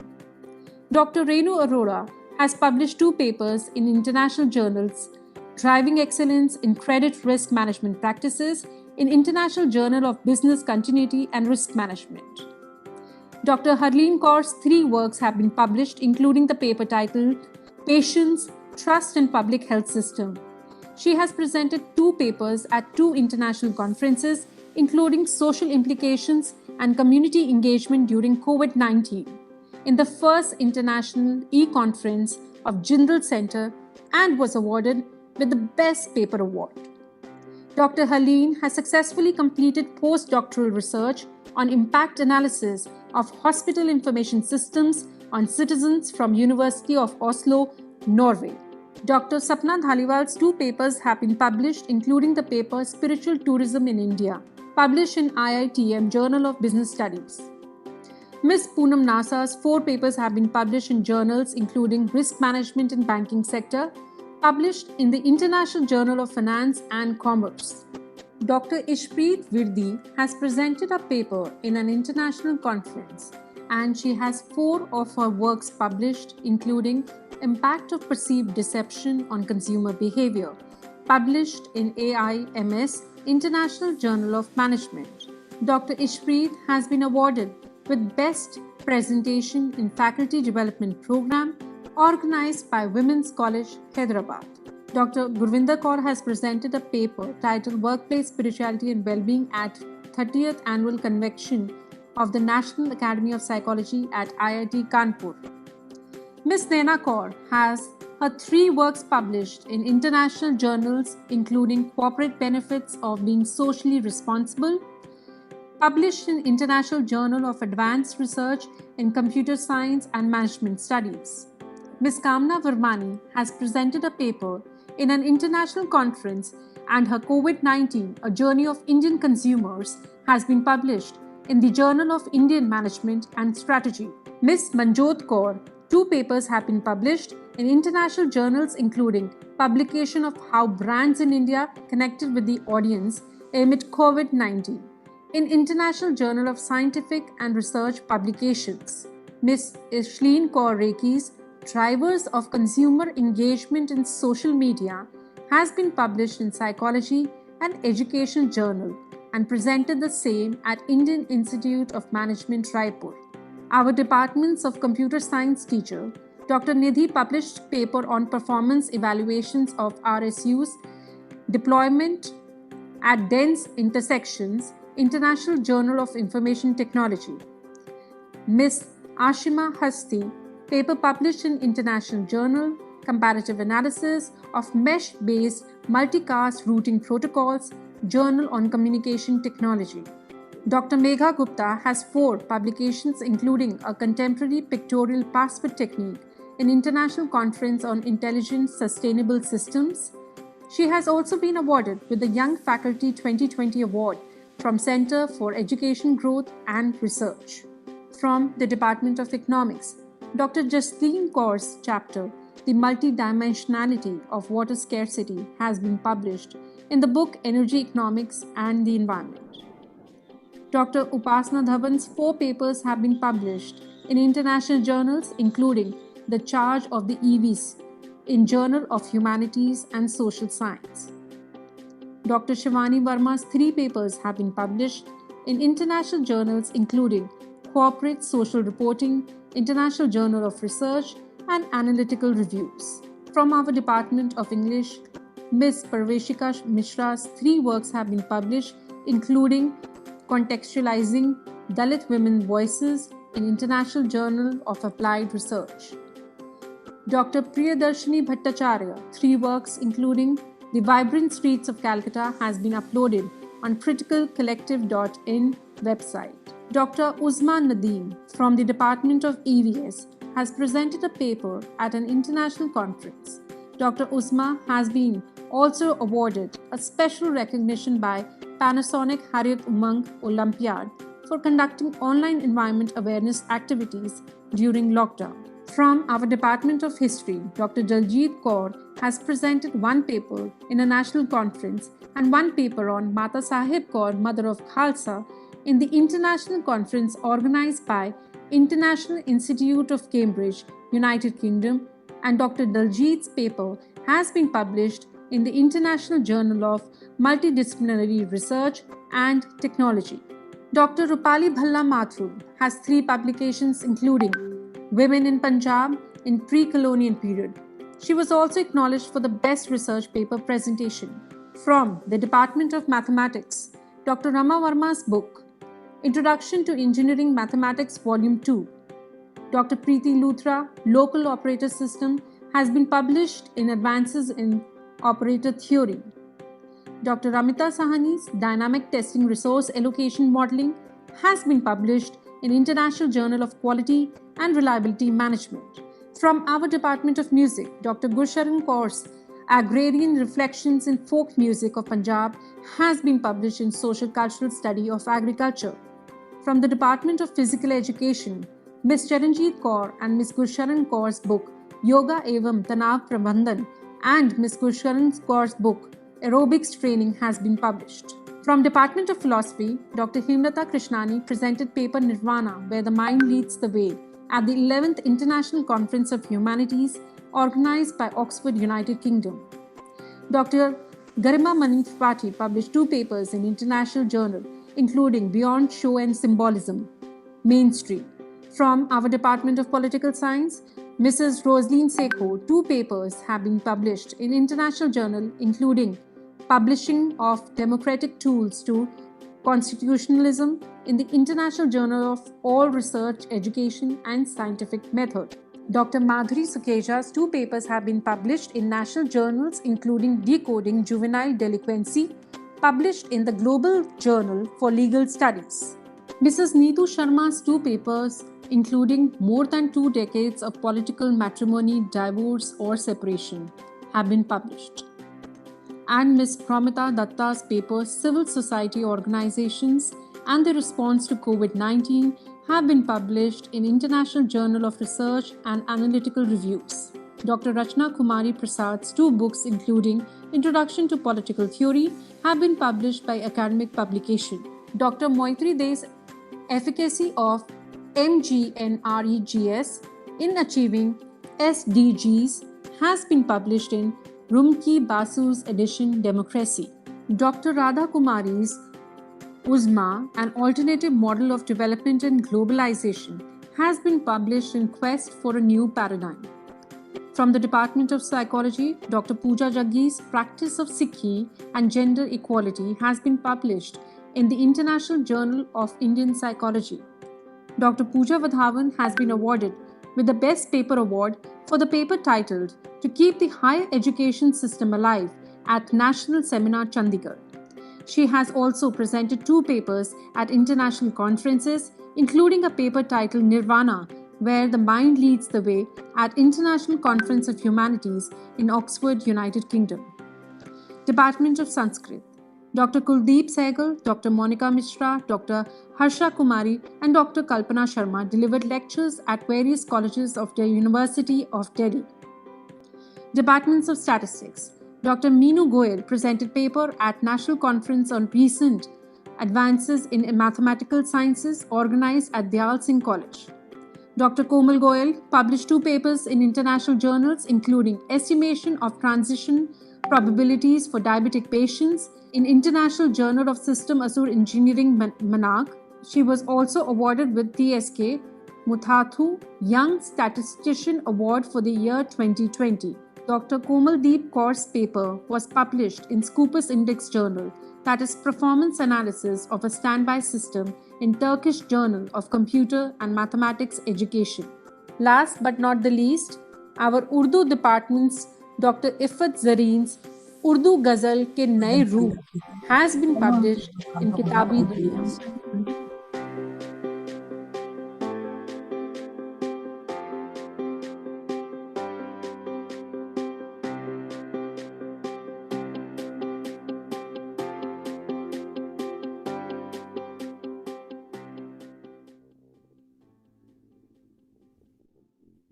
Dr. Renu Arora has published 2 papers in international journals, Driving Excellence in Credit Risk Management Practices in International Journal of Business Continuity and Risk Management. Dr. Harleen Kaur's 3 works have been published, including the paper titled Patients, Trust in Public Health System. She has presented 2 papers at 2 international conferences, including Social Implications and Community Engagement during COVID-19, in the first International E-Conference of Jindal Center, and was awarded with the Best Paper Award. Dr. Haleen has successfully completed postdoctoral research on impact analysis of hospital information systems on citizens from University of Oslo, Norway. Dr. Sapna Dhaliwal's 2 papers have been published, including the paper Spiritual Tourism in India, published in IITM Journal of Business Studies. Ms. Poonam Nasa's 4 papers have been published in journals including Risk Management in Banking Sector, published in the International Journal of Finance and Commerce. Dr. Ishpreet Virdi has presented a paper in an international conference, and she has 4 of her works published, including Impact of Perceived Deception on Consumer Behavior, published in AIMS International Journal of Management. Dr. Ishpreet has been awarded with Best Presentation in Faculty Development Program organized by Women's College, Hyderabad. Dr. Gurvinder Kaur has presented a paper titled Workplace Spirituality and Wellbeing at 30th Annual Convention of the National Academy of Psychology at IIT Kanpur. Ms. Naina Kaur has her 3 works published in international journals, including Corporate Benefits of Being Socially Responsible, published in International Journal of Advanced Research in Computer Science and Management Studies. Ms. Kamna Varmani has presented a paper in an international conference, and her COVID-19, A Journey of Indian Consumers, has been published in the Journal of Indian Management and Strategy. Ms. Manjot Kaur, 2 papers have been published in international journals, including publication of How Brands in India Connected with the Audience Amid COVID-19 in International Journal of Scientific and Research Publications. Ms. Ishleen Kaur Reki's Drivers of Consumer Engagement in Social Media has been published in Psychology and Education Journal and presented the same at Indian Institute of Management, Raipur. Our departments of computer science teacher, Dr. Nidhi published paper on performance evaluations of RSUs, deployment at dense intersections, International Journal of Information Technology. Ms. Ashima Hasti, paper published in International Journal, Comparative Analysis of Mesh-Based Multicast Routing Protocols, Journal on Communication Technology. Dr. Megha Gupta has 4 publications, including a contemporary pictorial passport technique in International Conference on Intelligent Sustainable Systems. She has also been awarded with the Young Faculty 2020 Award from Center for Education Growth and Research. From the Department of Economics, Dr. Jasleen Kaur's chapter, The Multidimensionality of Water Scarcity, has been published in the book Energy Economics and the Environment. Dr. Upasana Dhawan's 4 papers have been published in international journals, including The Charge of the EVs in Journal of Humanities and Social Science. Dr. Shivani Verma's 3 papers have been published in international journals, including Corporate Social Reporting, International Journal of Research, and Analytical Reviews. From our Department of English, Ms. Parveshika Mishra's 3 works have been published, including Contextualizing Dalit Women Voices in International Journal of Applied Research. Dr. Priyadarshini Bhattacharya, 3 works including The Vibrant Streets of Calcutta has been uploaded on criticalcollective.in website. Dr. Uzma Nadeem from the Department of EVS has presented a paper at an international conference. Dr. Uzma has been also awarded a special recognition by Panasonic Harriet Umang Olympiad for conducting online environment awareness activities during lockdown. From our Department of History, Dr. Kawarjeet Kaur has presented 1 paper in a national conference and 1 paper on Mata Sahib Kaur, Mother of Khalsa, in the international conference organized by International Institute of Cambridge, United Kingdom, and Dr. Daljeet's paper has been published in the International Journal of Multidisciplinary Research and Technology. Dr. Rupali Bhalla Mathur has 3 publications including Women in Punjab in Pre-Colonial Period. She was also acknowledged for the Best Research Paper Presentation. From the Department of Mathematics, Dr. Rama Verma's book, Introduction to Engineering Mathematics Volume 2, Dr. Preeti Luthra, Local Operator System, has been published in Advances in Operator Theory. Dr. Ramita Sahani's Dynamic Testing Resource Allocation Modeling has been published in International Journal of Quality and Reliability Management. From our Department of Music, Dr. Gursharan Kaur's Agrarian Reflections in Folk Music of Punjab has been published in Social Cultural Study of Agriculture. From the Department of Physical Education, Ms. Charanjeet Kaur and Ms. Gursharan Kaur's book Yoga Evam Tanav Prabandhan and Ms. Gursharan Kaur's book Aerobics Training has been published. From Department of Philosophy, Dr. Hemlata Krishnani presented paper Nirvana, Where the Mind Leads the Way at the 11th International Conference of Humanities organized by Oxford, United Kingdom. Dr. Garima Mani Tripathi published 2 papers in international journal, including Beyond Show and Symbolism, Mainstream. From our Department of Political Science, Mrs. Rosaline Sekho, 2 papers have been published in international journal, including Publishing of Democratic Tools to Constitutionalism in the International Journal of All Research, Education and Scientific Method. Dr. Madhuri Sukeja's 2 papers have been published in national journals, including Decoding Juvenile Delinquency, published in the Global Journal for Legal Studies. Mrs. Neetu Sharma's 2 papers, including More Than 2 Decades of Political Matrimony, Divorce or Separation, have been published. And Ms. Pramita Datta's paper, Civil Society Organizations and the Response to COVID-19, have been published in International Journal of Research and Analytical Reviews. Dr. Rachna Kumari Prasad's 2 books, including Introduction to Political Theory, have been published by academic publication. Dr. Moitri De's Efficacy of MGNREGS in Achieving SDGs has been published in Rumki Basu's edition Democracy. Dr. Radha Kumari's Uzma, an alternative model of development and globalization, has been published in Quest for a New Paradigm. From the Department of Psychology, Dr. Pooja Jaggi's Practice of Sikhi and Gender Equality has been published in the International Journal of Indian Psychology. Dr. Pooja Vadhavan has been awarded with the Best Paper Award for the paper titled To Keep the Higher Education System Alive at National Seminar Chandigarh. She has also presented 2 papers at international conferences, including a paper titled Nirvana, Where the Mind Leads the Way at International Conference of Humanities in Oxford, United Kingdom. Department of Sanskrit. Dr. Kuldeep Sehgal, Dr. Monica Mishra, Dr. Harsha Kumari, and Dr. Kalpana Sharma delivered lectures at various colleges of the University of Delhi. Departments of Statistics. Dr. Meenu Goyal presented paper at National Conference on Recent Advances in Mathematical Sciences organized at Dayal Singh College. Dr. Komal Goyal published 2 papers in international journals, including Estimation of Transition Probabilities for Diabetic Patients in International Journal of System Assur Engineering Manag. She was also awarded with TSK Muthathu Young Statistician Award for the year 2020. Dr. Komaldeep Kaur's paper was published in Scopus Index Journal, that is Performance Analysis of a Standby System in Turkish Journal of Computer and Mathematics Education. Last but not the least, our Urdu department's Dr. Iffat Zareen's Urdu Ghazal ke Naye Roop has been published in Kitabi Duniya.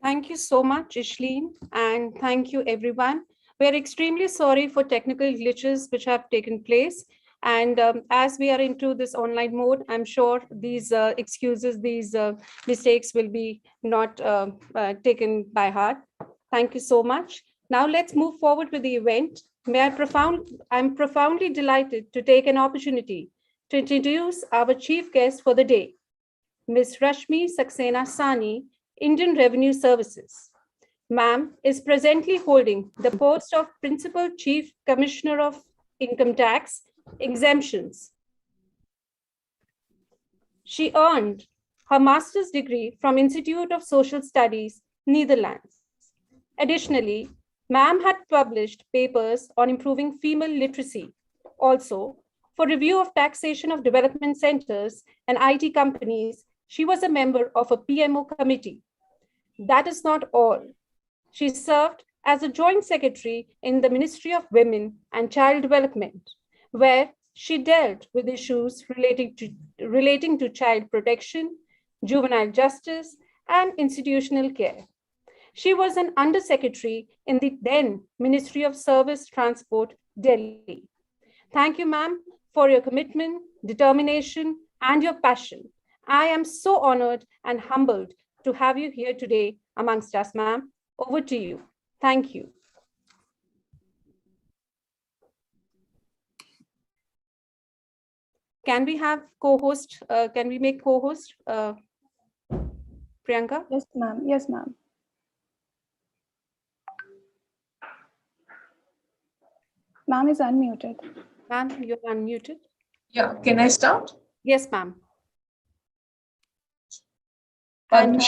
Thank you so much, Ishleen, and thank you, everyone. We're extremely sorry for technical glitches which have taken place. And as we are into this online mode, I'm sure these excuses, these mistakes will be not taken by heart. Thank you so much. Now let's move forward with the event. I'm profoundly delighted to take an opportunity to introduce our chief guest for the day, Ms. Rashmi Saxena Sani, Indian Revenue Services. Ma'am is presently holding the post of Principal Chief Commissioner of Income Tax Exemptions. She earned her master's degree from Institute of Social Studies, Netherlands. Additionally, ma'am had published papers on improving female literacy. Also, for review of taxation of development centers and IT companies, she was a member of a PMO committee. That is not all. She served as a joint secretary in the Ministry of Women and Child Development, where she dealt with issues relating to child protection, juvenile justice, and institutional care. She was an undersecretary in the then Ministry of Service Transport, Delhi. Thank you, ma'am, for your commitment, determination, and your passion. I am so honored and humbled to have you here today amongst us, ma'am. Over to you. Thank you. Can we have co-host? Can we make co-host Priyanka? Yes, ma'am. Yes, ma'am. Ma'am is unmuted. Ma'am, you're unmuted. Yeah, can I start? Yes, ma'am. Padma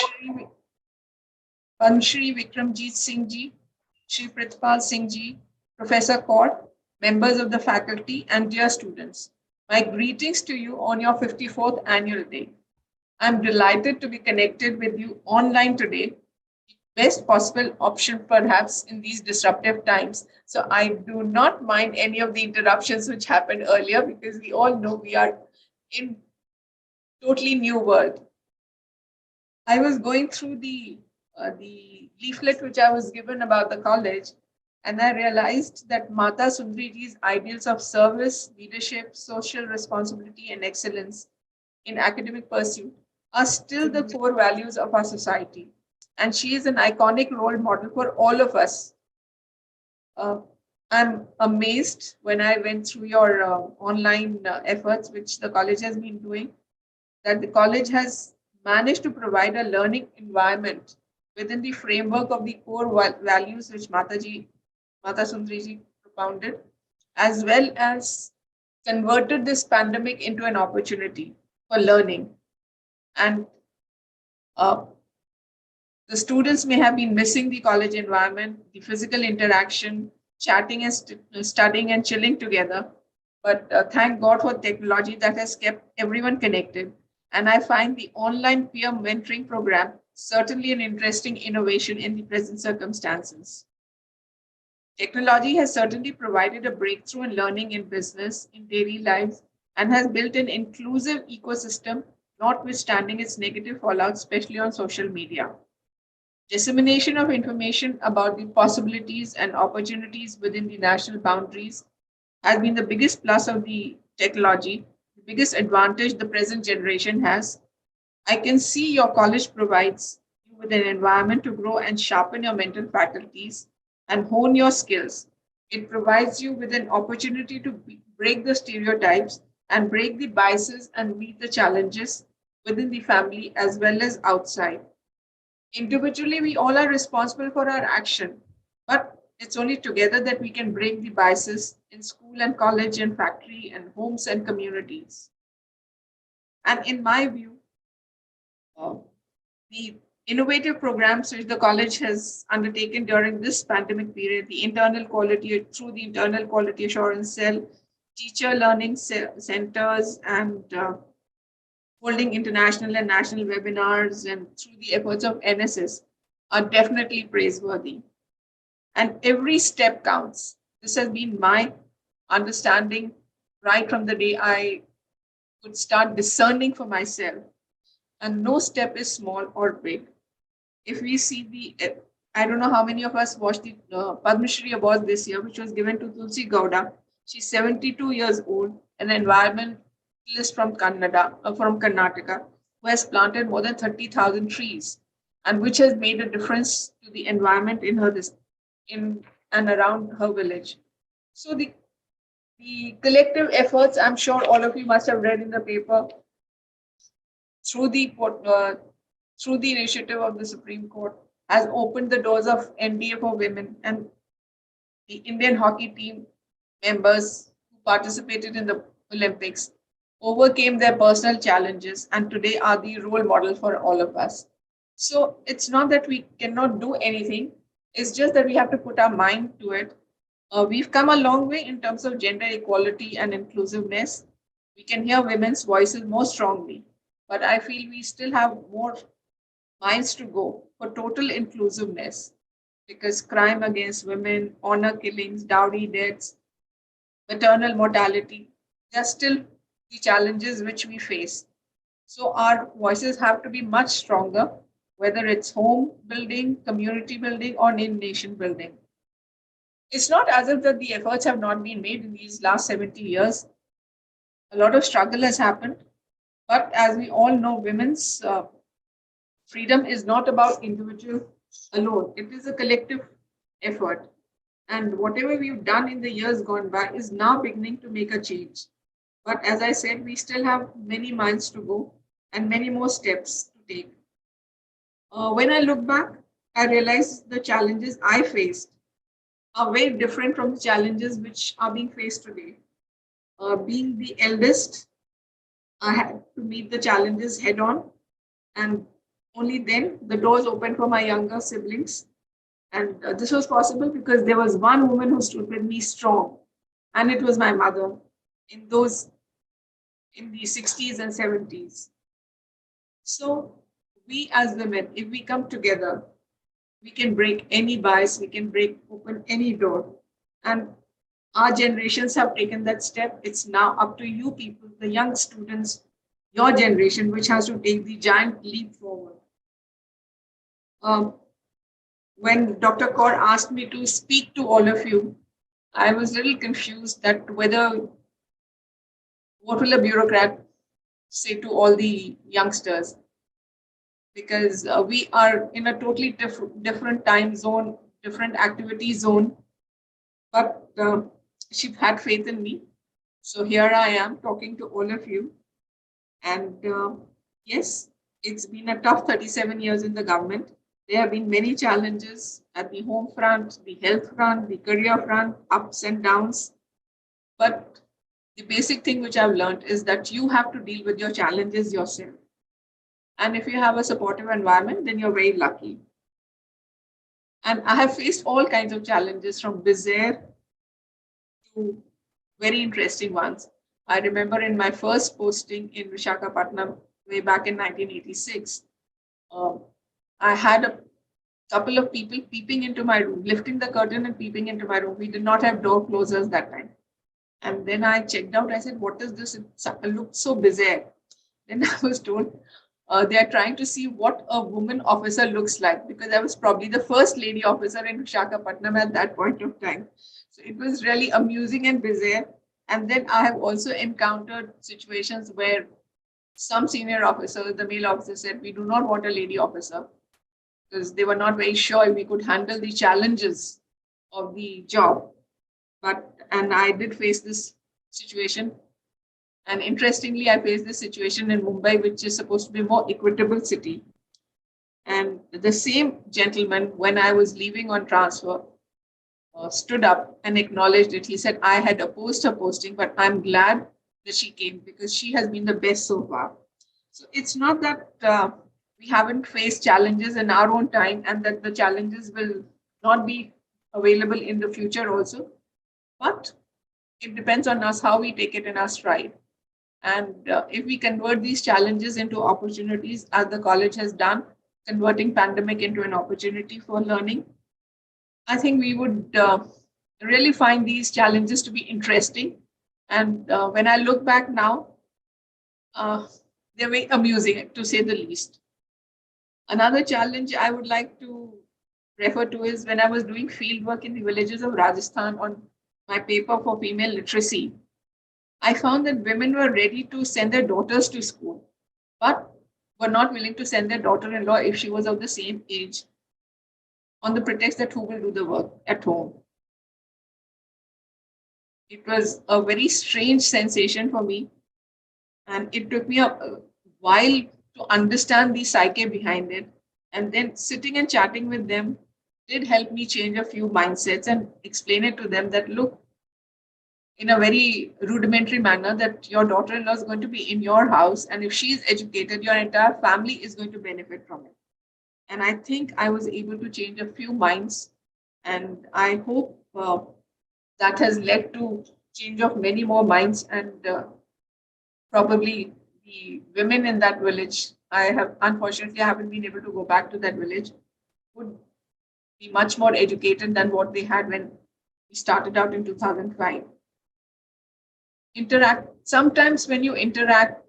Shri Vikramjeet Singh Ji, Shri Pritpal Singh Ji, Professor Kaur, members of the faculty, and dear students. My greetings to you on your 54th annual day. I'm delighted to be connected with you online today. Best possible option perhaps in these disruptive times. So I do not mind any of the interruptions which happened earlier because we all know we are in totally new world. I was going through the leaflet which I was given about the college, and I realized that Mata Sundriji's ideals of service, leadership, social responsibility, and excellence in academic pursuit are still the core values of our society. And she is an iconic role model for all of us. I'm amazed when I went through your online efforts, which the college has been doing, that the college has managed to provide a learning environment within the framework of the core values which Mata Sundriji propounded, as well as converted this pandemic into an opportunity for learning. And the students may have been missing the college environment, the physical interaction, chatting and studying and chilling together. But thank God for technology that has kept everyone connected. And I find the online peer mentoring program certainly an interesting innovation in the present circumstances. Technology has certainly provided a breakthrough in learning in business, in daily lives, and has built an inclusive ecosystem, notwithstanding its negative fallout, especially on social media. Dissemination of information about the possibilities and opportunities within the national boundaries has been the biggest plus of the technology, the biggest advantage the present generation has. I can see your college provides you with an environment to grow and sharpen your mental faculties and hone your skills. It provides you with an opportunity to break the stereotypes and break the biases and meet the challenges within the family as well as outside. Individually, we all are responsible for our action, but it's only together that we can break the biases in school and college and factory and homes and communities. And in my view, the innovative programs which the college has undertaken during this pandemic period, the internal quality through the internal quality assurance cell, teacher learning centers, and holding international and national webinars, and through the efforts of NSS are definitely praiseworthy. And every step counts. This has been my understanding right from the day I could start discerning for myself. And no step is small or big. If we see I don't know how many of us watched the Padma Shri Award this year, which was given to Tulsi Gowda. She's 72 years old, an environmentalist from Karnataka, who has planted more than 30,000 trees, and which has made a difference to the environment in and around her village. So the collective efforts, I'm sure all of you must have read in the paper, through the initiative of the Supreme Court, has opened the doors of NBA for women, and the Indian hockey team members who participated in the Olympics overcame their personal challenges and today are the role model for all of us. So it's not that we cannot do anything, it's just that we have to put our mind to it. We've come a long way in terms of gender equality and inclusiveness. We can hear women's voices more strongly, but I feel we still have more miles to go for total inclusiveness, because crime against women, honor killings, dowry deaths, maternal mortality, they are still the challenges which we face. So our voices have to be much stronger, whether it's home building, community building, or in nation building. It's not as if that the efforts have not been made in these last 70 years. A lot of struggle has happened, but as we all know, women's freedom is not about individual alone. It is a collective effort. And whatever we've done in the years gone by is now beginning to make a change. But as I said, we still have many miles to go and many more steps to take. When I look back, I realize the challenges I faced are very different from the challenges which are being faced today. Being the eldest, I had to meet the challenges head on, and only then the doors opened for my younger siblings. And this was possible because there was one woman who stood with me strong, and it was my mother in the 60s and 70s. So we as women, if we come together, we can break any bias, we can open any door. And our generations have taken that step. It's now up to you people, the young students, your generation, which has to take the giant leap forward. When Dr. Kaur asked me to speak to all of you, I was a little confused that what will a bureaucrat say to all the youngsters? Because we are in a totally different time zone, different activity zone. But she had faith in me. So here I am talking to all of you. And yes, it's been a tough 37 years in the government. There have been many challenges at the home front, the health front, the career front, ups and downs. But the basic thing which I've learned is that you have to deal with your challenges yourself. And if you have a supportive environment, then you're very lucky. And I have faced all kinds of challenges, from bizarre to very interesting ones. I remember in my first posting in Visakhapatnam way back in 1986, I had couple of people peeping into my room, lifting the curtain and peeping into my room. We did not have door closers that time. And then I checked out. I said, "What is this? It looked so bizarre." Then I was told they are trying to see what a woman officer looks like, because I was probably the first lady officer in Visakhapatnam at that point of time. So it was really amusing and bizarre. And then I have also encountered situations where some senior officers, the male officer, said, "We do not want a lady officer," because they were not very sure if we could handle the challenges of the job. And I did face this situation. And interestingly, I faced this situation in Mumbai, which is supposed to be a more equitable city. And the same gentleman, when I was leaving on transfer, stood up and acknowledged it. He said, "I had opposed her posting, but I'm glad that she came because she has been the best so far." So it's not that we haven't faced challenges in our own time and that the challenges will not be available in the future also, but it depends on us how we take it in our stride. And if we convert these challenges into opportunities, as the college has done, converting pandemic into an opportunity for learning, I think we would really find these challenges to be interesting. And when I look back now, they're very amusing, to say the least. Another challenge I would like to refer to is when I was doing field work in the villages of Rajasthan on my paper for female literacy. I found that women were ready to send their daughters to school, but were not willing to send their daughter-in-law if she was of the same age, on the pretext that who will do the work at home. It was a very strange sensation for me, and it took me a while to understand the psyche behind it. And then sitting and chatting with them did help me change a few mindsets and explain it to them that, look, in a very rudimentary manner, that your daughter-in-law is going to be in your house, and if she is educated, your entire family is going to benefit from it. And I think I was able to change a few minds, and I hope that has led to change of many more minds. And probably the women in that village, unfortunately I haven't been able to go back to that village, would be much more educated than what they had when we started out in 2005. Sometimes when you interact,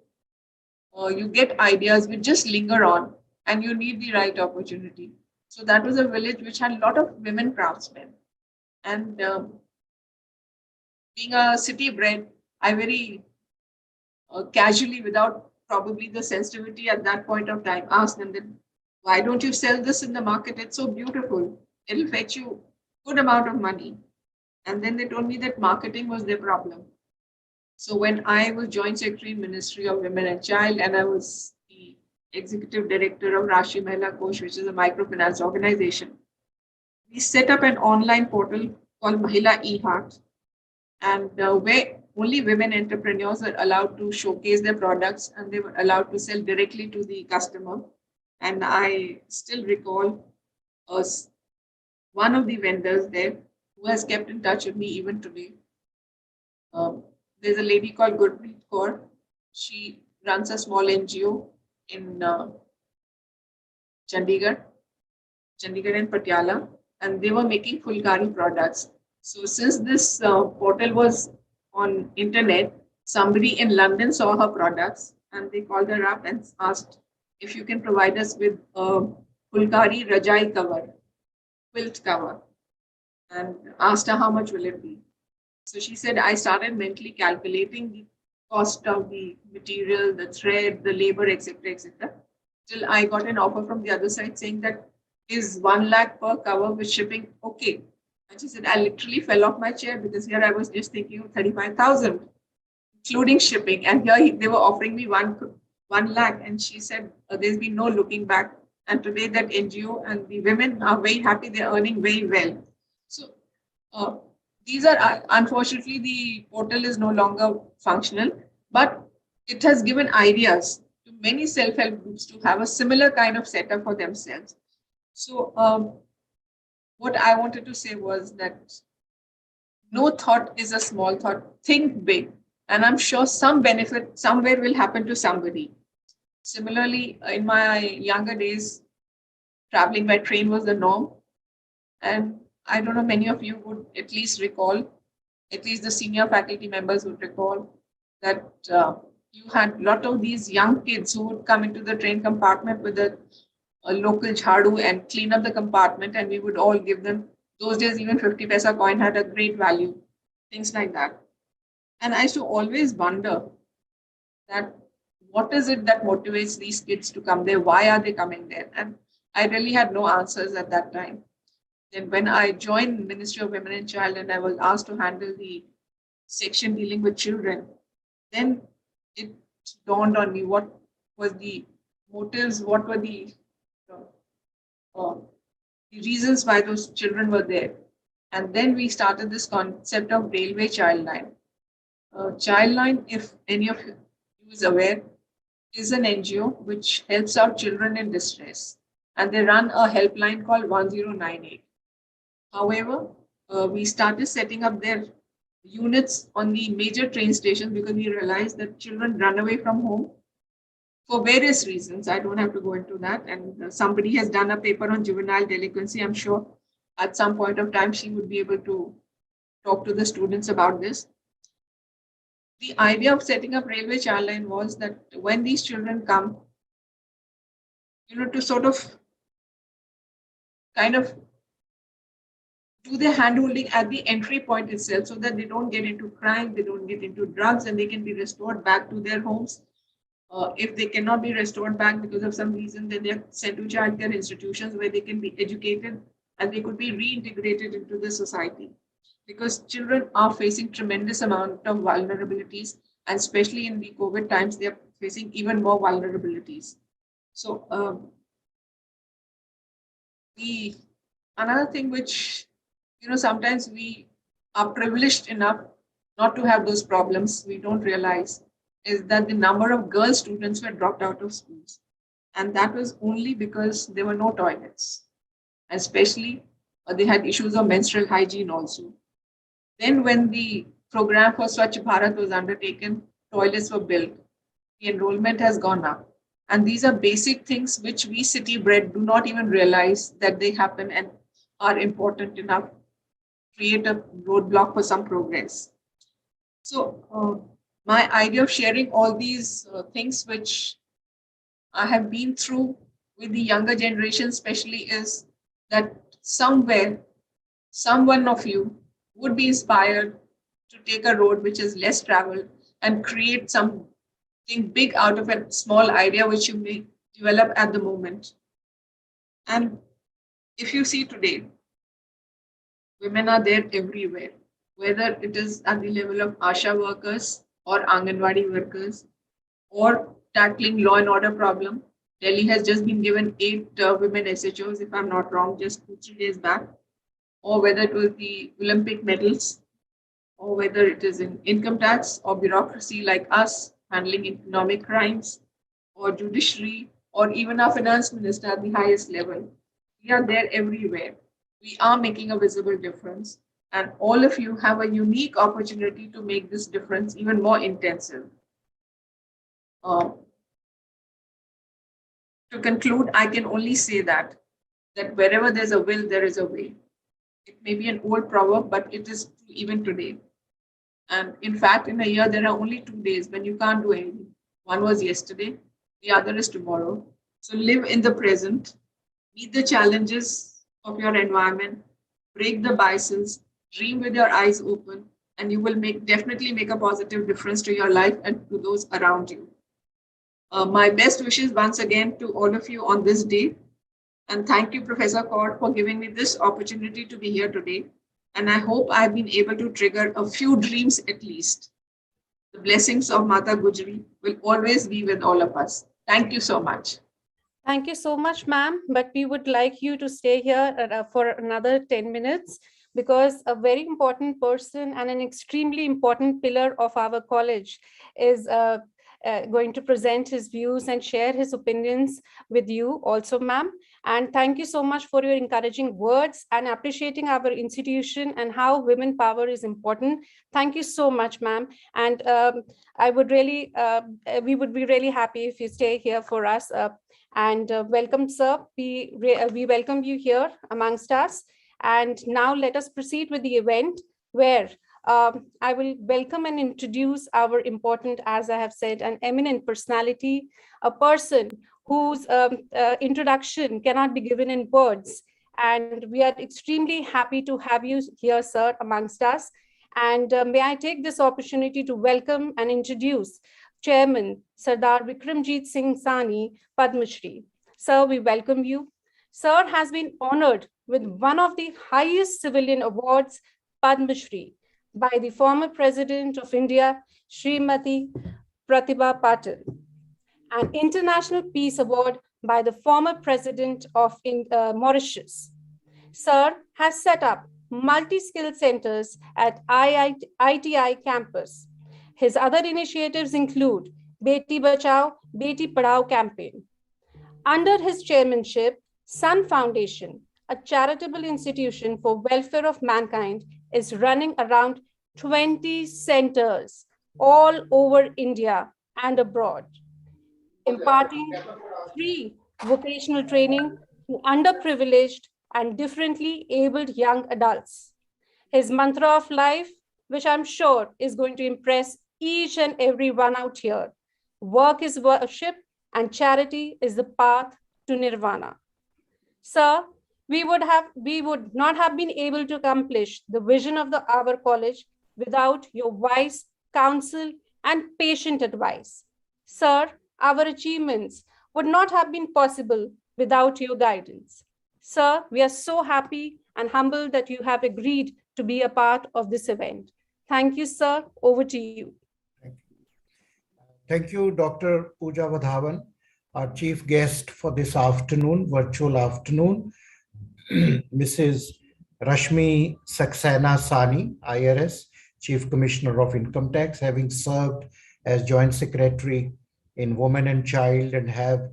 you get ideas which just linger on, and you need the right opportunity. So that was a village which had a lot of women craftsmen. And being a city bred, I very casually, without probably the sensitivity at that point of time, asked them that, "Why don't you sell this in the market? It's so beautiful. It'll fetch you good amount of money." And then they told me that marketing was their problem. So when I was Joint Secretary in Ministry of Women and Child, and I was the Executive Director of Rashtriya Mahila Kosh, which is a microfinance organization, we set up an online portal called Mahila E-Heart, and where only women entrepreneurs were allowed to showcase their products, and they were allowed to sell directly to the customer. And I still recall one of the vendors there who has kept in touch with me even today. There's a lady called Ruby Kapoor. She runs a small NGO in Chandigarh and Patiala, and they were making Fulkari products. So since this portal was on internet, somebody in London saw her products, and they called her up and asked if you can provide us with a Fulkari Rajai cover, quilt cover, and asked her how much will it be. So she said, I started mentally calculating the cost of the material, the thread, the labor, etc., etc. Till I got an offer from the other side saying that is 1 lakh per cover with shipping okay? And she said, I literally fell off my chair, because here I was just thinking of 35,000, including shipping, and here they were offering me 1 lakh. And she said, there's been no looking back. And today that NGO and the women are very happy; they're earning very well. So. These are, unfortunately, the portal is no longer functional, but it has given ideas to many self-help groups to have a similar kind of setup for themselves. So what I wanted to say was that no thought is a small thought. Think big, and I'm sure some benefit somewhere will happen to somebody. Similarly, in my younger days, traveling by train was the norm. And I don't know, many of you would at least recall, at least the senior faculty members would recall, that you had a lot of these young kids who would come into the train compartment with a local jhadu and clean up the compartment, and we would all give them, those days even 50 paisa coin had a great value, things like that. And I used to always wonder that what is it that motivates these kids to come there? Why are they coming there? And I really had no answers at that time. Then when I joined Ministry of Women and Child and I was asked to handle the section dealing with children, then it dawned on me what was the motives, what were the reasons why those children were there. And then we started this concept of Railway Child Line. Child Line, if any of you is aware, is an NGO which helps out children in distress. And they run a helpline called 1098. However, we started setting up their units on the major train stations because we realized that children run away from home for various reasons. I don't have to go into that. And somebody has done a paper on juvenile delinquency. I'm sure at some point of time she would be able to talk to the students about this. The idea of setting up Railway Child Line was that when these children come, to sort of kind of do their handholding at the entry point itself so that they don't get into crime, they don't get into drugs, and they can be restored back to their homes. If they cannot be restored back because of some reason, then they are sent to childcare institutions where they can be educated and they could be reintegrated into the society. Because children are facing tremendous amount of vulnerabilities, and especially in the COVID times, they are facing even more vulnerabilities. So another thing which, sometimes we are privileged enough not to have those problems, we don't realize, is that the number of girl students were dropped out of schools. And that was only because there were no toilets. Especially, they had issues of menstrual hygiene also. Then when the program for Swachh Bharat was undertaken, toilets were built. The enrollment has gone up. And these are basic things which we city bred do not even realize that they happen and are important enough to create a roadblock for some progress. So my idea of sharing all these things which I have been through with the younger generation especially is that somewhere, someone of you would be inspired to take a road which is less traveled and create something big out of a small idea which you may develop at the moment. And if you see today, women are there everywhere, whether it is at the level of ASHA workers or Anganwadi workers or tackling law and order problem. Delhi has just been given 8 women SHOs, if I'm not wrong, just 2-3 days back. Or whether it was the Olympic medals, or whether it is in income tax or bureaucracy like us handling economic crimes, or judiciary, or even our finance minister at the highest level. We are there everywhere. We are making a visible difference. And all of you have a unique opportunity to make this difference even more intensive. To conclude, I can only say that wherever there's a will, there is a way. It may be an old proverb, but it is even today. And in fact, in a year, there are only 2 days when you can't do anything. One was yesterday, the other is tomorrow. So live in the present, meet the challenges of your environment, break the biases, dream with your eyes open, and you will definitely make a positive difference to your life and to those around you. My best wishes once again to all of you on this day. And thank you, Professor Kaur, for giving me this opportunity to be here today. And I hope I've been able to trigger a few dreams at least. The blessings of Mata Gujri will always be with all of us. Thank you so much. Thank you so much, ma'am. But we would like you to stay here for another 10 minutes because a very important person and an extremely important pillar of our college is going to present his views and share his opinions with you also, ma'am. And thank you so much for your encouraging words and appreciating our institution and how women power is important. Thank you so much, ma'am. And I would really, we would be really happy if you stay here for us And welcome, sir. We welcome you here amongst us. And now let us proceed with the event where I will welcome and introduce our important, as I have said, an eminent personality, a person whose introduction cannot be given in words. And we are extremely happy to have you here, sir, amongst us. And may I take this opportunity to welcome and introduce Chairman Sardar Vikramjeet Singh Sani, Padma Shri. Sir, we welcome you. Sir has been honored with one of the highest civilian awards, Padma Shri, by the former President of India, Srimati Pratibha Patil, an International Peace Award by the former President of Mauritius. Sir has set up multi-skill centers at ITI campus. His other initiatives include Beti Bachao, Beti Padhao campaign. Under his chairmanship, Sun Foundation, a charitable institution for welfare of mankind, is running around 20 centers all over India and abroad, imparting free vocational training to underprivileged and differently abled young adults. His mantra of life, which I'm sure is going to impress each and every one out here: work is worship and charity is the path to nirvana. Sir, we would not have been able to accomplish the vision of our college without your wise counsel and patient advice. Sir, our achievements would not have been possible without your guidance. Sir, we are so happy and humbled that you have agreed to be a part of this event. Thank you, sir. Over to you. Thank you, Dr. Pooja Vadhavan, our chief guest for this afternoon, virtual afternoon, Mrs. Rashmi Saxena Sani, IRS, Chief Commissioner of Income Tax, having served as Joint Secretary in Women and Child, and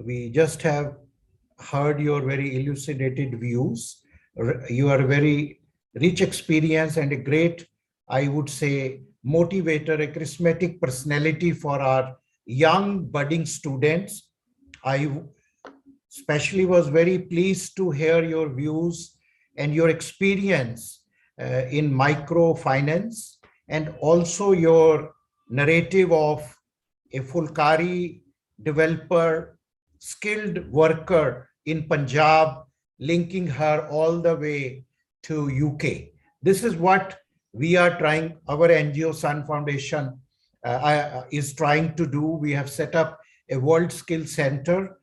we just have heard your very elucidated views. You are a very rich experience and a great, I would say, motivator, a charismatic personality for our young budding students. I especially was very pleased to hear your views and your experience in microfinance, and also your narrative of a Fulkari developer, skilled worker in Punjab, linking her all the way to UK. This is what we are trying, our NGO Sun Foundation is trying to do. We have set up a World Skills Center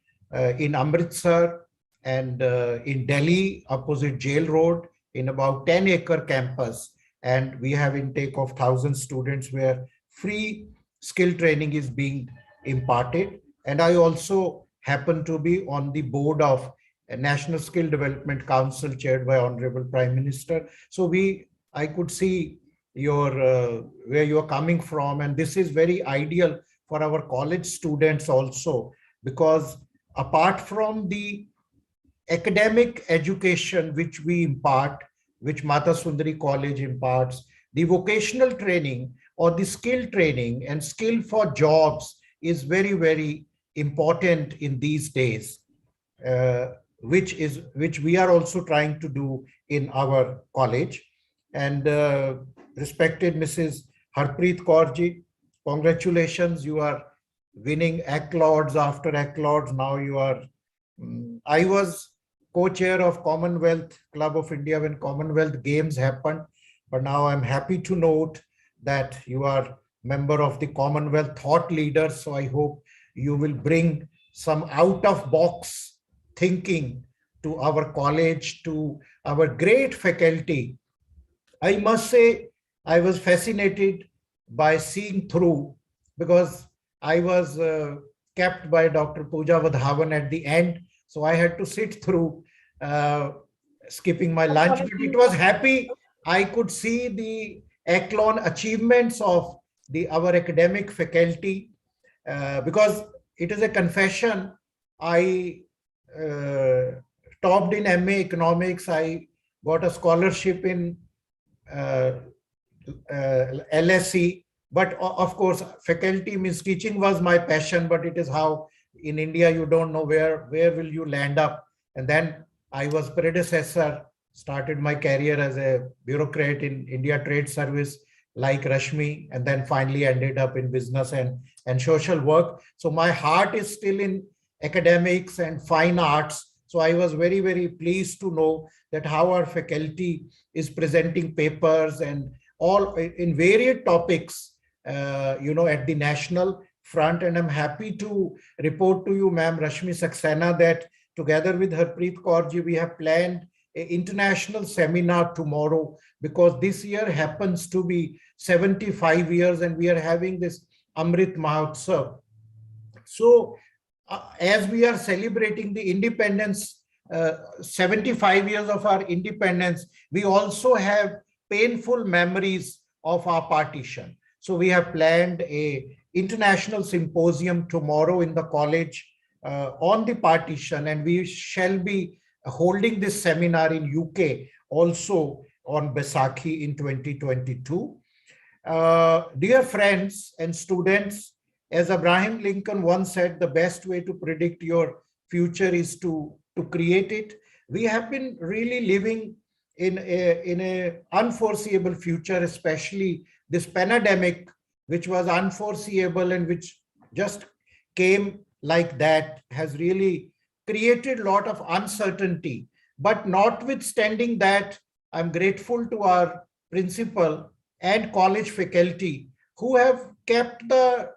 in Amritsar and in Delhi, opposite Jail Road, in about 10-acre campus. And we have intake of 1,000 students where free skill training is being imparted. And I also happen to be on the board of a National Skill Development Council chaired by Honorable Prime Minister. So I could see where you are coming from, and this is very ideal for our college students also, because apart from the academic education which we impart, which Mata Sundri College imparts, the vocational training or the skill training and skill for jobs is very, very important in these days, which we are also trying to do in our college. And respected Mrs. Harpreet Kaurjeet, congratulations, you are winning accolades after accolades. Now you are, I was co-chair of Commonwealth Club of India when Commonwealth Games happened, but now I'm happy to note that you are member of the Commonwealth thought leaders. So I hope you will bring some out-of-box thinking to our college, to our great faculty. I must say, I was fascinated by seeing through, because I was kept by Dr. Pooja Vadhavan at the end. So I had to sit through, skipping my lunch, but it was happy. I could see the echelon achievements of our academic faculty, because it is a confession. I topped in MA Economics. I got a scholarship in LSE, but of course faculty means teaching was my passion, but it is how in India, you don't know where will you land up. And then I was predecessor, started my career as a bureaucrat in India Trade Service like Rashmi, and then finally ended up in business and social work. So my heart is still in academics and fine arts. So I was very, very pleased to know that how our faculty is presenting papers and all in various topics, at the national front. And I'm happy to report to you, Ma'am Rashmi Saxena, that together with Harpreet Kaur ji, we have planned an international seminar tomorrow, because this year happens to be 75 years and we are having this Amrit Mahotsav. So as we are celebrating the independence, 75 years of our independence, we also have painful memories of our partition. So we have planned a international symposium tomorrow in the college on the partition, and we shall be holding this seminar in UK also on Baisakhi in 2022. Dear friends and students, as Abraham Lincoln once said, the best way to predict your future is to create it. We have been really living in a unforeseeable future, especially this pandemic, which was unforeseeable and which just came like that, has really created a lot of uncertainty. But notwithstanding that, I'm grateful to our principal and college faculty who have kept the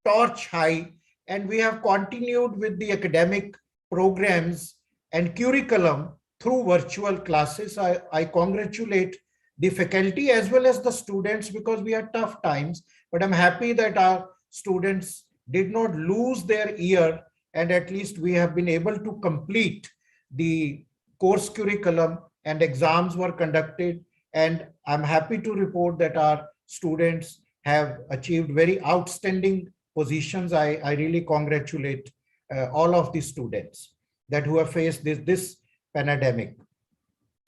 torch high, and we have continued with the academic programs and curriculum through virtual classes. I congratulate the faculty as well as the students, because we had tough times, but I'm happy that our students did not lose their ear, and at least we have been able to complete the course curriculum and exams were conducted. And I'm happy to report that our students have achieved very outstanding positions. I really congratulate all of the students that who have faced this pandemic.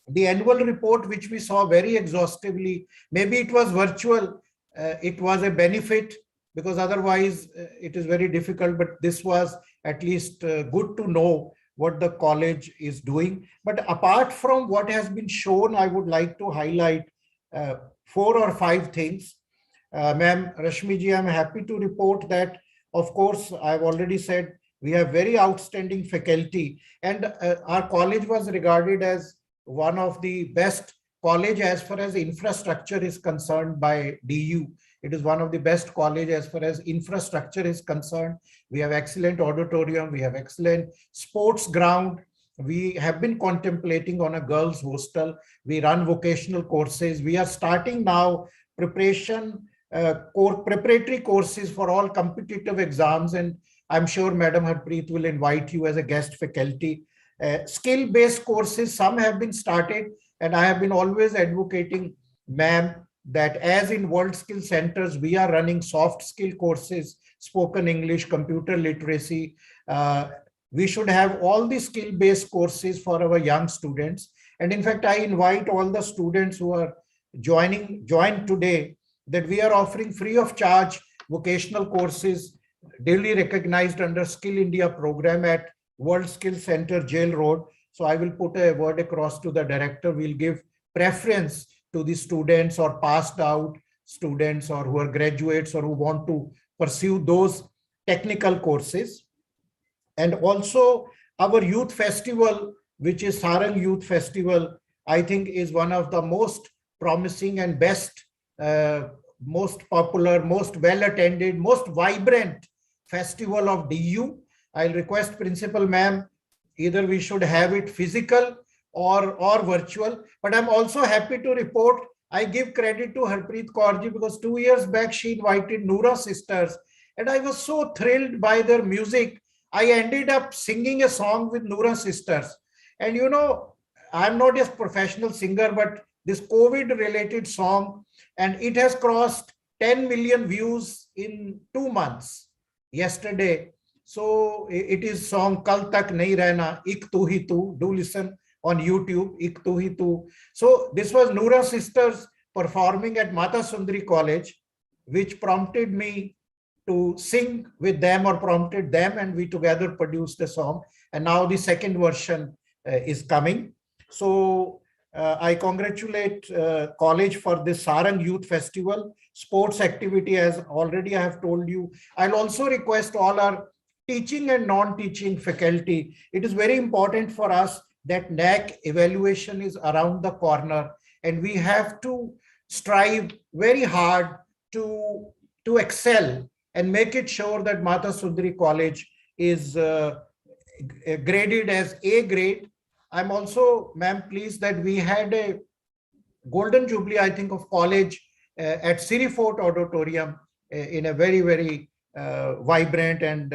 The annual report, which we saw very exhaustively, maybe it was virtual, it was a benefit, because otherwise it is very difficult, but this was at least good to know what the college is doing. But apart from what has been shown, I would like to highlight 4 or 5 things. Ma'am Rashmi ji, I'm happy to report that, of course, I've already said we have very outstanding faculty, and our college was regarded as one of the best college as far as infrastructure is concerned by DU. It is one of the best college as far as infrastructure is concerned. We have excellent auditorium, we have excellent sports ground. We have been contemplating on a girls hostel. We run vocational courses. We are starting now preparatory courses for all competitive exams, and I'm sure Madam Harpreet will invite you as a guest faculty. Skill-based courses, some have been started, and I have been always advocating, ma'am, that as in World Skill Centers, we are running soft skill courses, spoken English, computer literacy. We should have all the skill-based courses for our young students. And in fact, I invite all the students who are joined today, that we are offering free of charge vocational courses duly recognized under Skill India program at World Skill Center, Jail Road. So I will put a word across to the director. We'll give preference to the students or passed out students or who are graduates or who want to pursue those technical courses. And also our youth festival, which is Sarang Youth Festival, I think is one of the most promising and best, most popular, most well-attended, most vibrant festival of DU. I'll request Principal Ma'am, either we should have it physical or virtual, but I'm also happy to report, I give credit to Harpreet Kaur ji, because 2 years back she invited Noora sisters, and I was so thrilled by their music. I ended up singing a song with Noora sisters. And you know, I'm not a professional singer, but this COVID related song, and it has crossed 10 million views in 2 months yesterday. So it is song Kal Tak Nahi Rehna, Ik Tu Hi Tu. Do listen on YouTube, Ik Tu Hi Tu. So this was Noora sisters performing at Mata Sundri College, which prompted me to sing with them or prompted them, and we together produced a song. And now the second version is coming. So I congratulate college for this Sarang Youth Festival. Sports activity, as already I have told you. I'll also request all our teaching and non-teaching faculty. It is very important for us that NAC evaluation is around the corner, and we have to strive very hard to excel and make it sure that Mata Sundri College is graded as A grade. I'm also, ma'am, pleased that we had a golden jubilee, I think, of college at Siri Fort Auditorium in a very, very vibrant and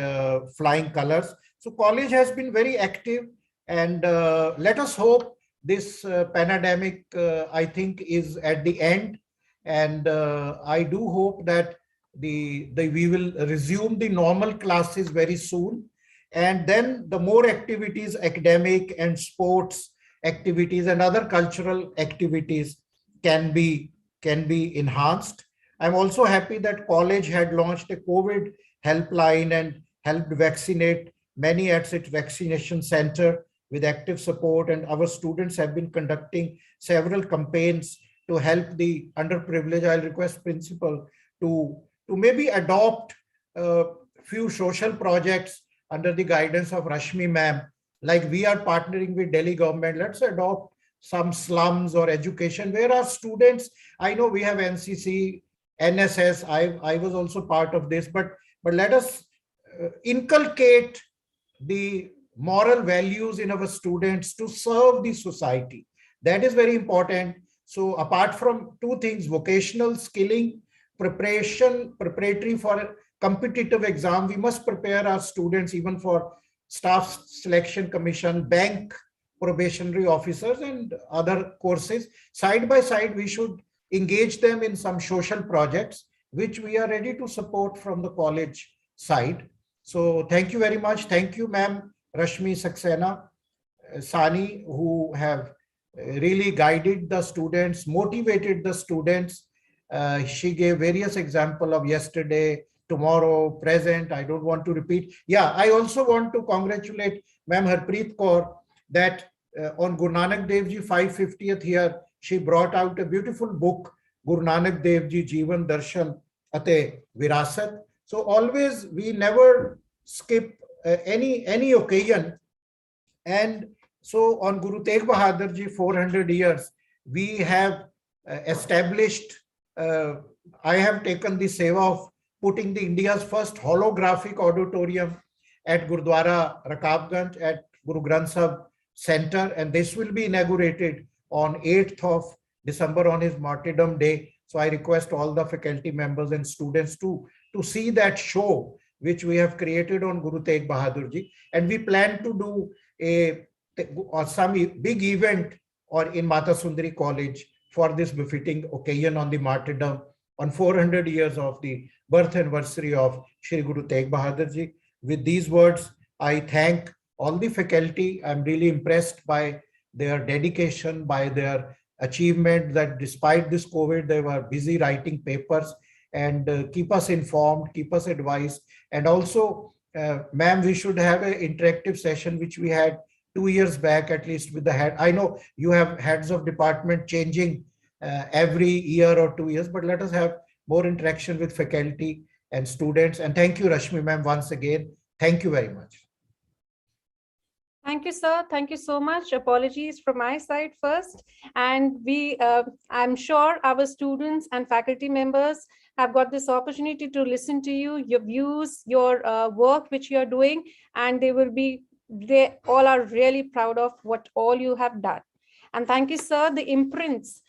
flying colors. So college has been very active, and let us hope this pandemic, I think, is at the end. And I do hope that we will resume the normal classes very soon. And then the more activities, academic and sports activities and other cultural activities can be enhanced. I'm also happy that college had launched a COVID helpline and helped vaccinate many at its vaccination center with active support. And our students have been conducting several campaigns to help the underprivileged. I'll request principal to maybe adopt a few social projects under the guidance of Rashmi ma'am. Like we are partnering with Delhi government, let's adopt some slums or education where our students, I know we have NCC, NSS, I was also part of this, but let us inculcate the moral values in our students to serve the society. That is very important. So apart from two things, vocational skilling, preparatory for competitive exam, we must prepare our students even for staff selection commission, bank probationary officers and other courses. Side by side, we should engage them in some social projects, which we are ready to support from the college side. So thank you very much. Thank you, ma'am Rashmi Saxena, Sani, who have really guided the students, motivated the students. She gave various examples of yesterday, tomorrow, present. I don't want to repeat. Yeah, I also want to congratulate Ma'am Harpreet Kaur that on Guru Nanak Dev Ji 550th year, she brought out a beautiful book, Guru Nanak Dev Ji Jeevan Darshan Ate Virasat. So always we never skip any occasion. And so on Guru Tegh Bahadur Ji 400 years, we have established, I have taken the seva of putting the India's first holographic auditorium at Gurdwara Rakabganj at Guru Granth Sahib Center, and this will be inaugurated on 8th of December on his martyrdom day. So I request all the faculty members and students to see that show which we have created on Guru Tegh Bahadur Ji, and we plan to do some big event or in Mata Sundri College for this befitting occasion on the martyrdom on 400 years of the birth anniversary of Shri Guru Tegh Bahadur Ji. With these words, I thank all the faculty. I'm really impressed by their dedication, by their achievement, that despite this COVID, they were busy writing papers and keep us informed, keep us advised. And also, ma'am, we should have an interactive session, which we had 2 years back, at least with the head. I know you have heads of department changing every year or 2 years, but let us have more interaction with faculty and students. And thank you, Rashmi ma'am, once again. Thank you very much. Thank you, sir. Thank you so much. Apologies from my side first. And I'm sure our students and faculty members have got this opportunity to listen to you, your views, your work which you are doing, and they all are really proud of what all you have done. And thank you, sir. The imprints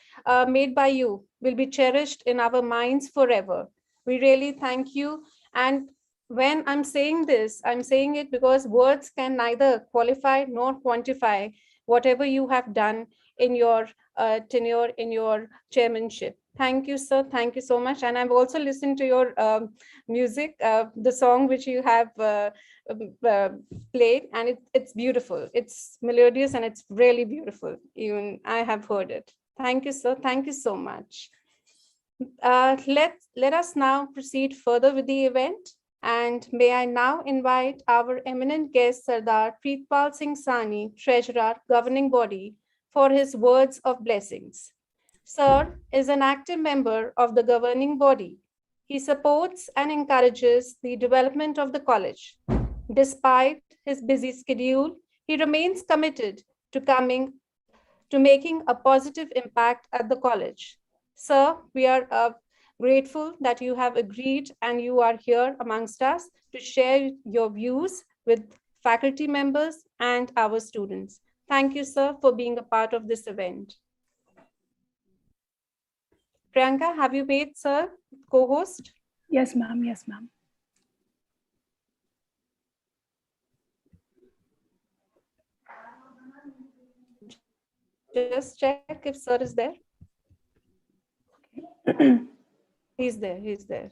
made by you will be cherished in our minds forever. We really thank you. And when I'm saying this, I'm saying it because words can neither qualify nor quantify whatever you have done in your tenure, in your chairmanship. Thank you, sir. Thank you so much. And I've also listened to your music, the song which you have played, and it's beautiful. It's melodious and it's really beautiful. Even I have heard it. Thank you, sir. Thank you so much. Let us now proceed further with the event. And may I now invite our eminent guest, Sardar Preetpal Singh Sani, Treasurer, Governing Body, for his words of blessings. Sir is an active member of the governing body. He supports and encourages the development of the college. Despite his busy schedule, he remains committed to making a positive impact at the college. Sir, we are grateful that you have agreed and you are here amongst us to share your views with faculty members and our students. Thank you, sir, for being a part of this event. Priyanka, have you made sir co-host? Yes, ma'am. Yes, ma'am. Just check if sir is there. He's there. He's there.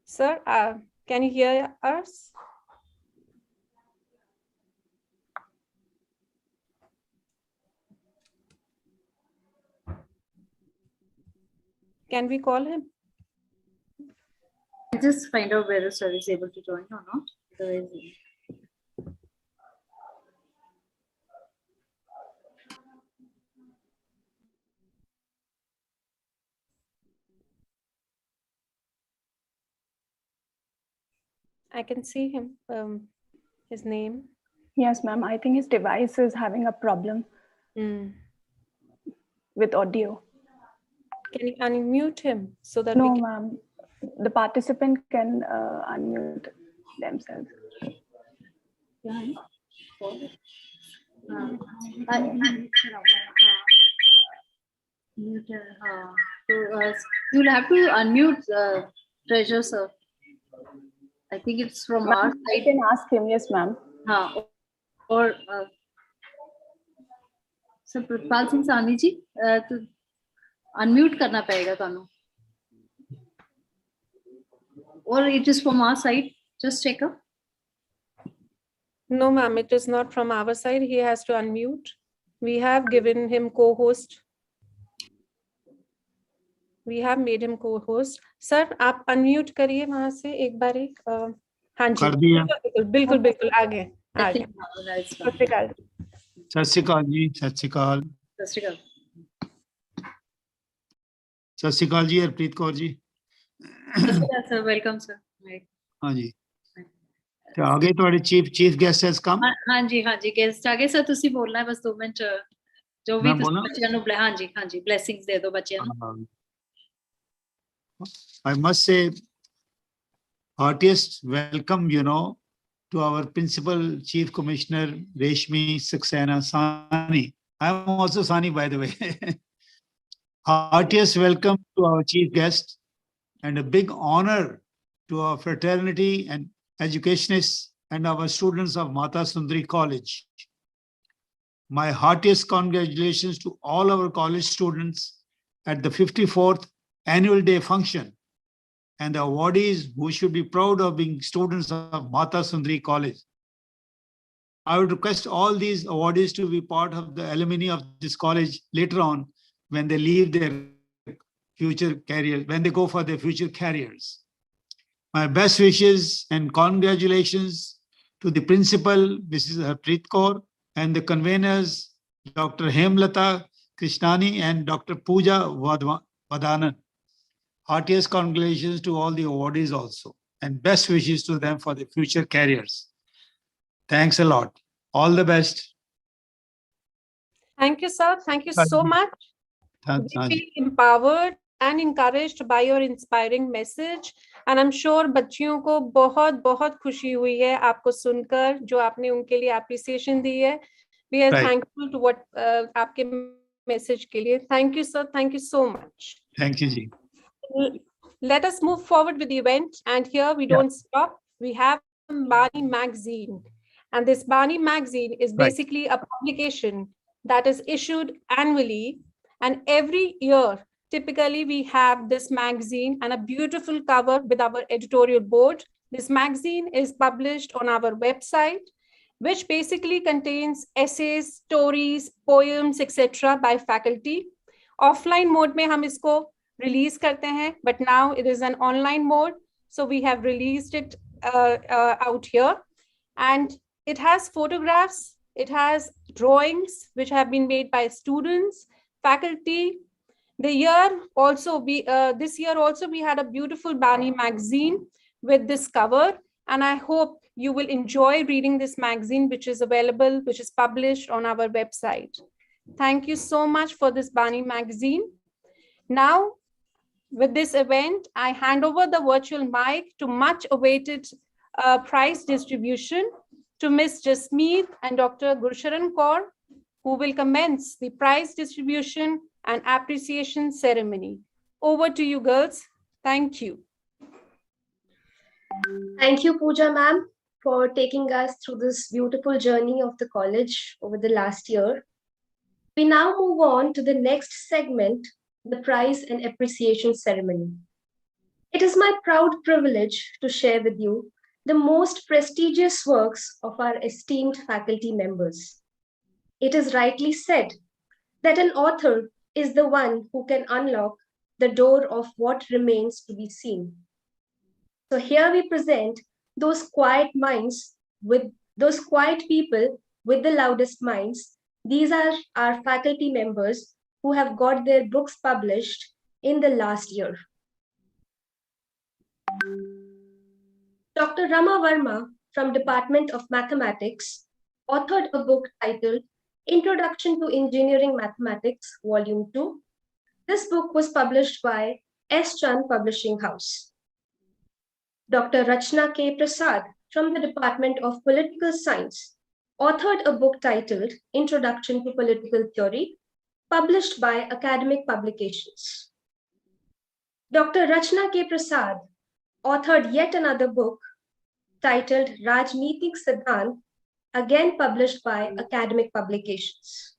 Sir, can you hear us? Can we call him? Just find out whether sir is able to join or not. I can see him, his name. Yes, ma'am. I think his device is having a problem with audio. Can you unmute him so that no, we can... ma'am. The participant can unmute themselves. You'll have to unmute Treasure, sir. I think it's from our side. I can ask him. Yes, ma'am. Or Sir Pritpal Singh Sani ji, to unmute करना पड़ेगा तानु. Or it is from our side. Just check up. No, ma'am, it is not from our side. He has to unmute. We have given him co-host. We have made him co-host. Sir, आप unmute करिए वहाँ से एक बार एक. हाँ जी. कर दिया. बिल्कुल बिल्कुल आगे. आगे. सत श्री अकाल जी. सत श्री अकाल. सत श्री अकाल जी Harpreet Kaur ji. Sir, welcome, sir. हाँ जी. तो आगे ਤੁਹਾਡੇ चीफ गेस्ट हैज कम. हाँ जी गेस्ट आगे सर ਤੁਸੀਂ ਬੋਲਣਾ ਹੈ ਬਸ 2 ਮਿੰਟ ਜੋ ਵੀ ਤੁਸੀਂ ਬੱਚਿਆਂ ਨੂੰ हाँ जी blessings ਦੇ ਦਿਓ ਬੱਚਿਆਂ ਨੂੰ. I must say heartiest welcome, to our principal chief commissioner Reshmi Saxena Sani. I'm also Sani, by the way. Heartiest welcome to our chief guest and a big honor to our fraternity and educationists and our students of Mata Sundri College. My heartiest congratulations to all our college students at the 54th annual day function and the awardees who should be proud of being students of Mata Sundri College. I would request all these awardees to be part of the alumni of this college later on when they leave their future career, when they go for their future careers. My best wishes and congratulations to the principal, Mrs. Harpreet Kaur, and the conveners, Dr. Hemlata Krishnani and Dr. Pooja Vadanan. Heartiest congratulations to all the awardees also, and best wishes to them for their future careers. Thanks a lot. All the best. Thank you, sir. Thank you so much. We feel empowered and encouraged by your inspiring message. And I'm sure बच्चियों को बहुत बहुत खुशी हुई है आपको सुनकर जो आपने उनके लिए appreciation दी है. We are thankful to what आपके message के लिए. Thank you, sir. Thank you so much. Thank you, ji. Let us move forward with the event. And here we don't stop. We have Bani magazine. And this Bani magazine is basically a publication that is issued annually. And every year, typically we have this magazine and a beautiful cover with our editorial board. This magazine is published on our website. which basically contains essays, stories, poems, etc. by faculty. Offline mode में हम इसको release करते हैं, but now it is an online mode, so we have released it out here. And it has photographs, it has drawings which have been made by students, faculty. This year also we had a beautiful Bani magazine with this cover, and I hope you will enjoy reading this magazine, which is available, which is published on our website. Thank you so much for this Bani magazine. Now, with this event, I hand over the virtual mic to much awaited prize distribution to Ms. Jasmeet and Dr. Gursharan Kaur, who will commence the prize distribution and appreciation ceremony. Over to you, girls. Thank you. Thank you, Pooja ma'am, for taking us through this beautiful journey of the college over the last year. We now move on to the next segment, the prize and appreciation ceremony. It is my proud privilege to share with you the most prestigious works of our esteemed faculty members. It is rightly said that an author is the one who can unlock the door of what remains to be seen. So here we present those quiet minds with those quiet people with the loudest minds. These are our faculty members who have got their books published in the last year. Dr. Rama Verma from Department of Mathematics authored a book titled Introduction to Engineering Mathematics, Volume 2. This book was published by S. Chand Publishing House. Dr. Rachna K. Prasad from the Department of Political Science authored a book titled Introduction to Political Theory, published by Academic Publications. Dr. Rachna K. Prasad authored yet another book titled Rajneetik Siddhant, again published by Academic Publications.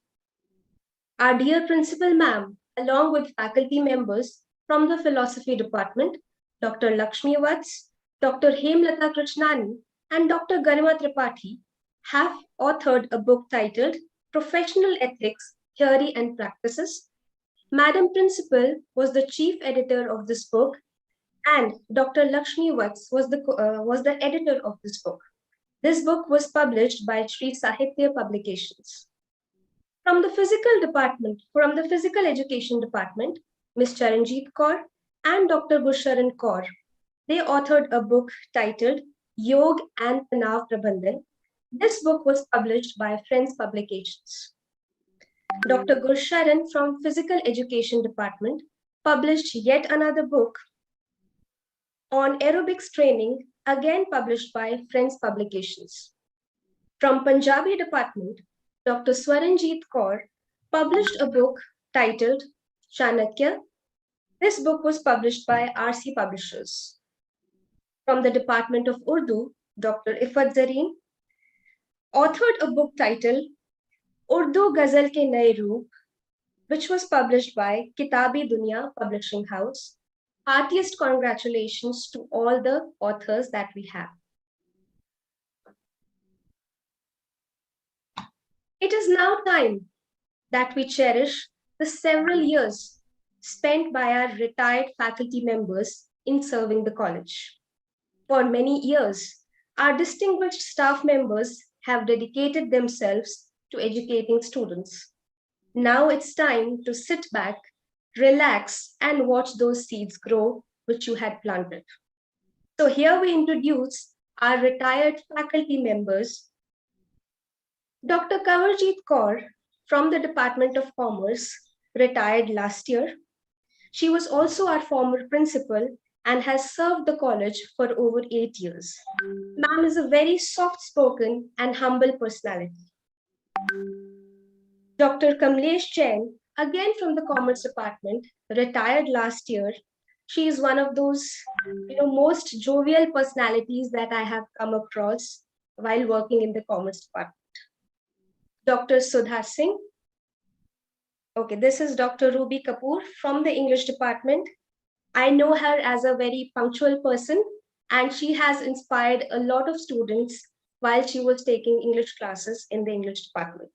Our dear Principal Ma'am, along with faculty members from the Philosophy Department, Dr. Lakshmi Vats, Dr. Hemlata Krishnani, and Dr. Garima Tripathi, have authored a book titled Professional Ethics, Theory and Practices. Madam Principal was the chief editor of this book, and Dr. Lakshmi Vats was the editor of this book. This book was published by Sri Sahitya Publications. From the Physical Education Department, Ms. Charanjeet Kaur and Dr. Gursharan Kaur, they authored a book titled Yog and Tanav Prabandhan. This book was published by Friends Publications. Dr. Gursharan from Physical Education Department published yet another book on aerobics training, again published by Friends Publications. From Punjabi Department, Dr. Swaranjeet Kaur published a book titled Chanakya. This book was published by RC Publishers. From the Department of Urdu, Dr. Ifat Zareen authored a book titled Urdu Ghazal Ke Naye Roop, which was published by Kitabi Dunya Publishing House. Heartiest congratulations to all the authors that we have. It is now time that we cherish the several years spent by our retired faculty members in serving the college. For many years, our distinguished staff members have dedicated themselves to educating students. Now it's time to sit back, relax, and watch those seeds grow which you had planted. So here we introduce our retired faculty members. Dr. Kawarjeet Kaur from the Department of Commerce retired last year. She was also our former principal and has served the college for over 8 years. Ma'am is a very soft-spoken and humble personality. Dr. Kamlesh Jain, again from the Commerce Department, retired last year. She is one of those most jovial personalities that I have come across while working in the Commerce Department. Dr. Sudha Singh. Okay, this is Dr. Ruby Kapoor from the English Department. I know her as a very punctual person, and she has inspired a lot of students while she was taking English classes in the English department.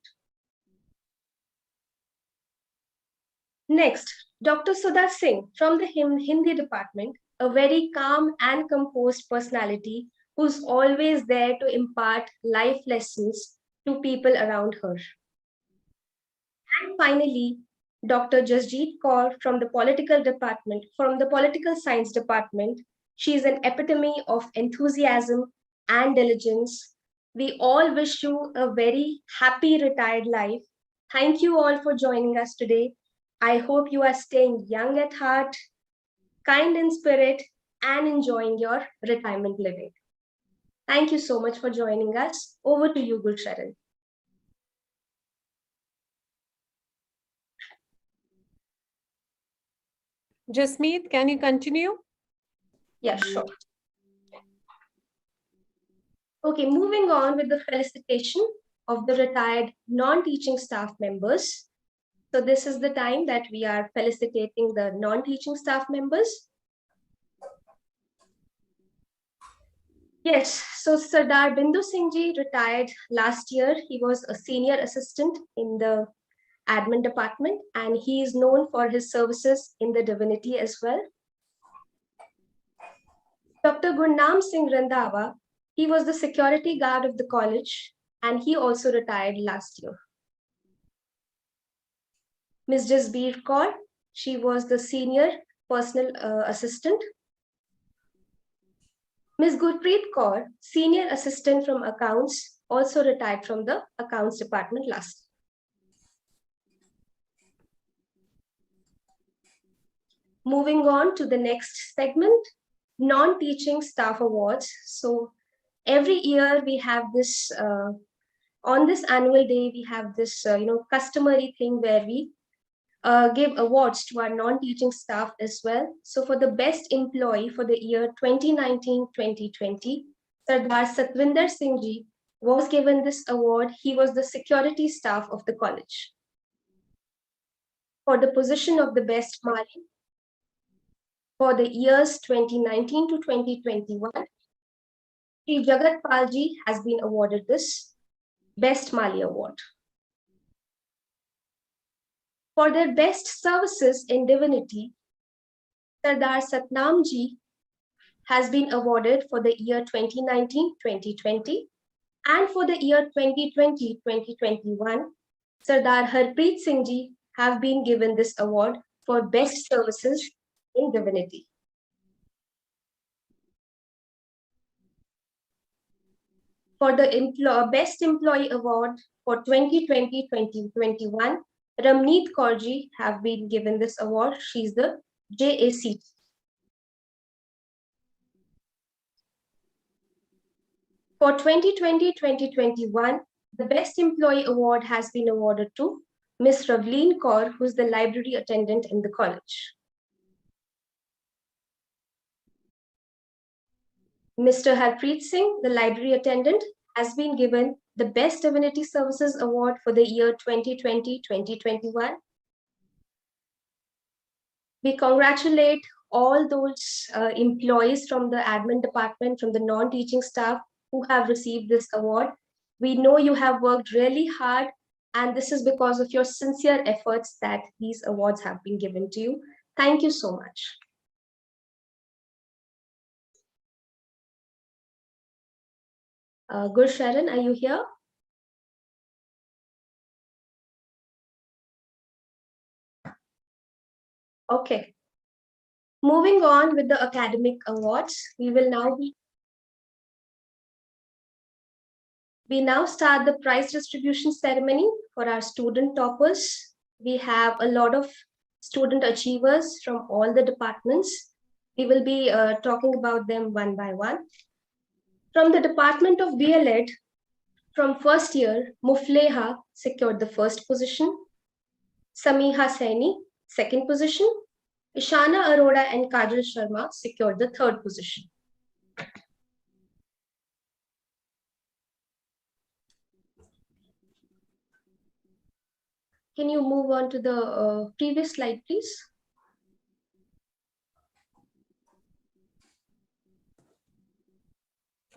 Next, Dr. Sudha Singh from the Hindi department, a very calm and composed personality who's always there to impart life lessons to people around her. And finally, Dr. Jasjeet Kaur from the political department, from the political science department. She is an epitome of enthusiasm and diligence. We all wish you a very happy retired life. Thank you all for joining us today. I hope you are staying young at heart, kind in spirit, and enjoying your retirement living. Thank you so much for joining us. Over to you, Gulsharan. Jasmeet, can you continue? Yeah, sure. Okay, moving on with the felicitation of the retired non-teaching staff members. So this is the time that we are felicitating the non-teaching staff members. Yes, so Sardar Bindu Singh Ji retired last year. He was a senior assistant in the admin department, and he is known for his services in the divinity as well. Dr. Gurnam Singh Randhawa, he was the security guard of the college, and he also retired last year. Ms. Jasbir Kaur, she was the senior personal assistant. Ms. Gurpreet Kaur, senior assistant from accounts, also retired from the accounts department last year. Moving on to the next segment, non-teaching staff awards. So every year we have this, on this annual day, we have this, customary thing where we give awards to our non-teaching staff as well. So for the best employee for the year 2019-2020, Sardar Satvinder Singh Ji was given this award. He was the security staff of the college. For the position of the best Mali, for the years 2019 to 2021, Sri Jagat Palji has been awarded this Best Mali Award. For their best services in divinity, Sardar Satnam Ji has been awarded for the year 2019-2020, and for the year 2020-2021, Sardar Harpreet Singh Ji have been given this award for best services in divinity. For the Best Employee Award for 2020-2021, Ramneet Kaur Ji have been given this award. She's the JAC. For 2020-2021, the Best Employee Award has been awarded to Ms. Ravleen Kaur, who's the library attendant in the college. Mr. Harpreet Singh, the library attendant, has been given the Best Divinity Services Award for the year 2020-2021. We congratulate all those employees from the admin department, from the non-teaching staff who have received this award. We know you have worked really hard, and this is because of your sincere efforts that these awards have been given to you. Thank you so much. Gulsharan, are you here? Okay. Moving on with the academic awards, we now start the prize distribution ceremony for our student toppers. We have a lot of student achievers from all the departments. We will be talking about them one by one. From the Department of BLEd, from first year, Mufleha secured the first position, Samiha Saini, second position, Ishana Arora and Kajal Sharma secured the third position. Can you move on to the previous slide, please?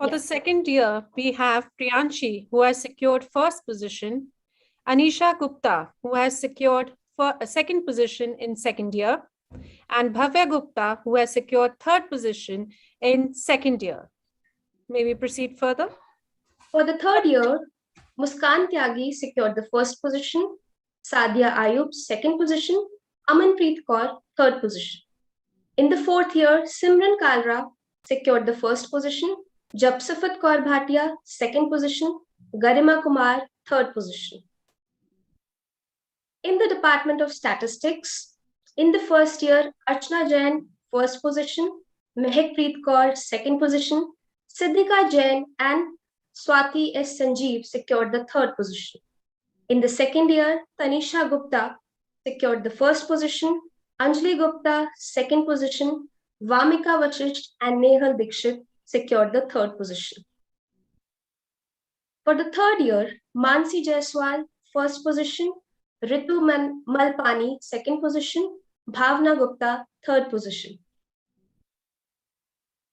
For the second year, we have Priyanshi, who has secured first position, Anisha Gupta, who has secured a second position in second year, and Bhavya Gupta, who has secured third position in second year. May we proceed further? For the third year, Muskan Tyagi secured the first position, Sadia Ayub second position, Amanpreet Kaur third position. In the fourth year, Simran Kalra secured the first position, Japsafat Kaur Bhatia second position, Garima Kumar third position. In the Department of Statistics, in the first year, Archana Jain first position, Mehakpreet Kaur second position, Siddhika Jain and Swati S. Sanjeev secured the third position. In the second year, Tanisha Gupta secured the first position, Anjali Gupta second position, Vamika Vachist and Nehal Dikshit secured the third position. For the third year, Mansi Jaiswal first position, Ritu Malpani second position, Bhavna Gupta third position.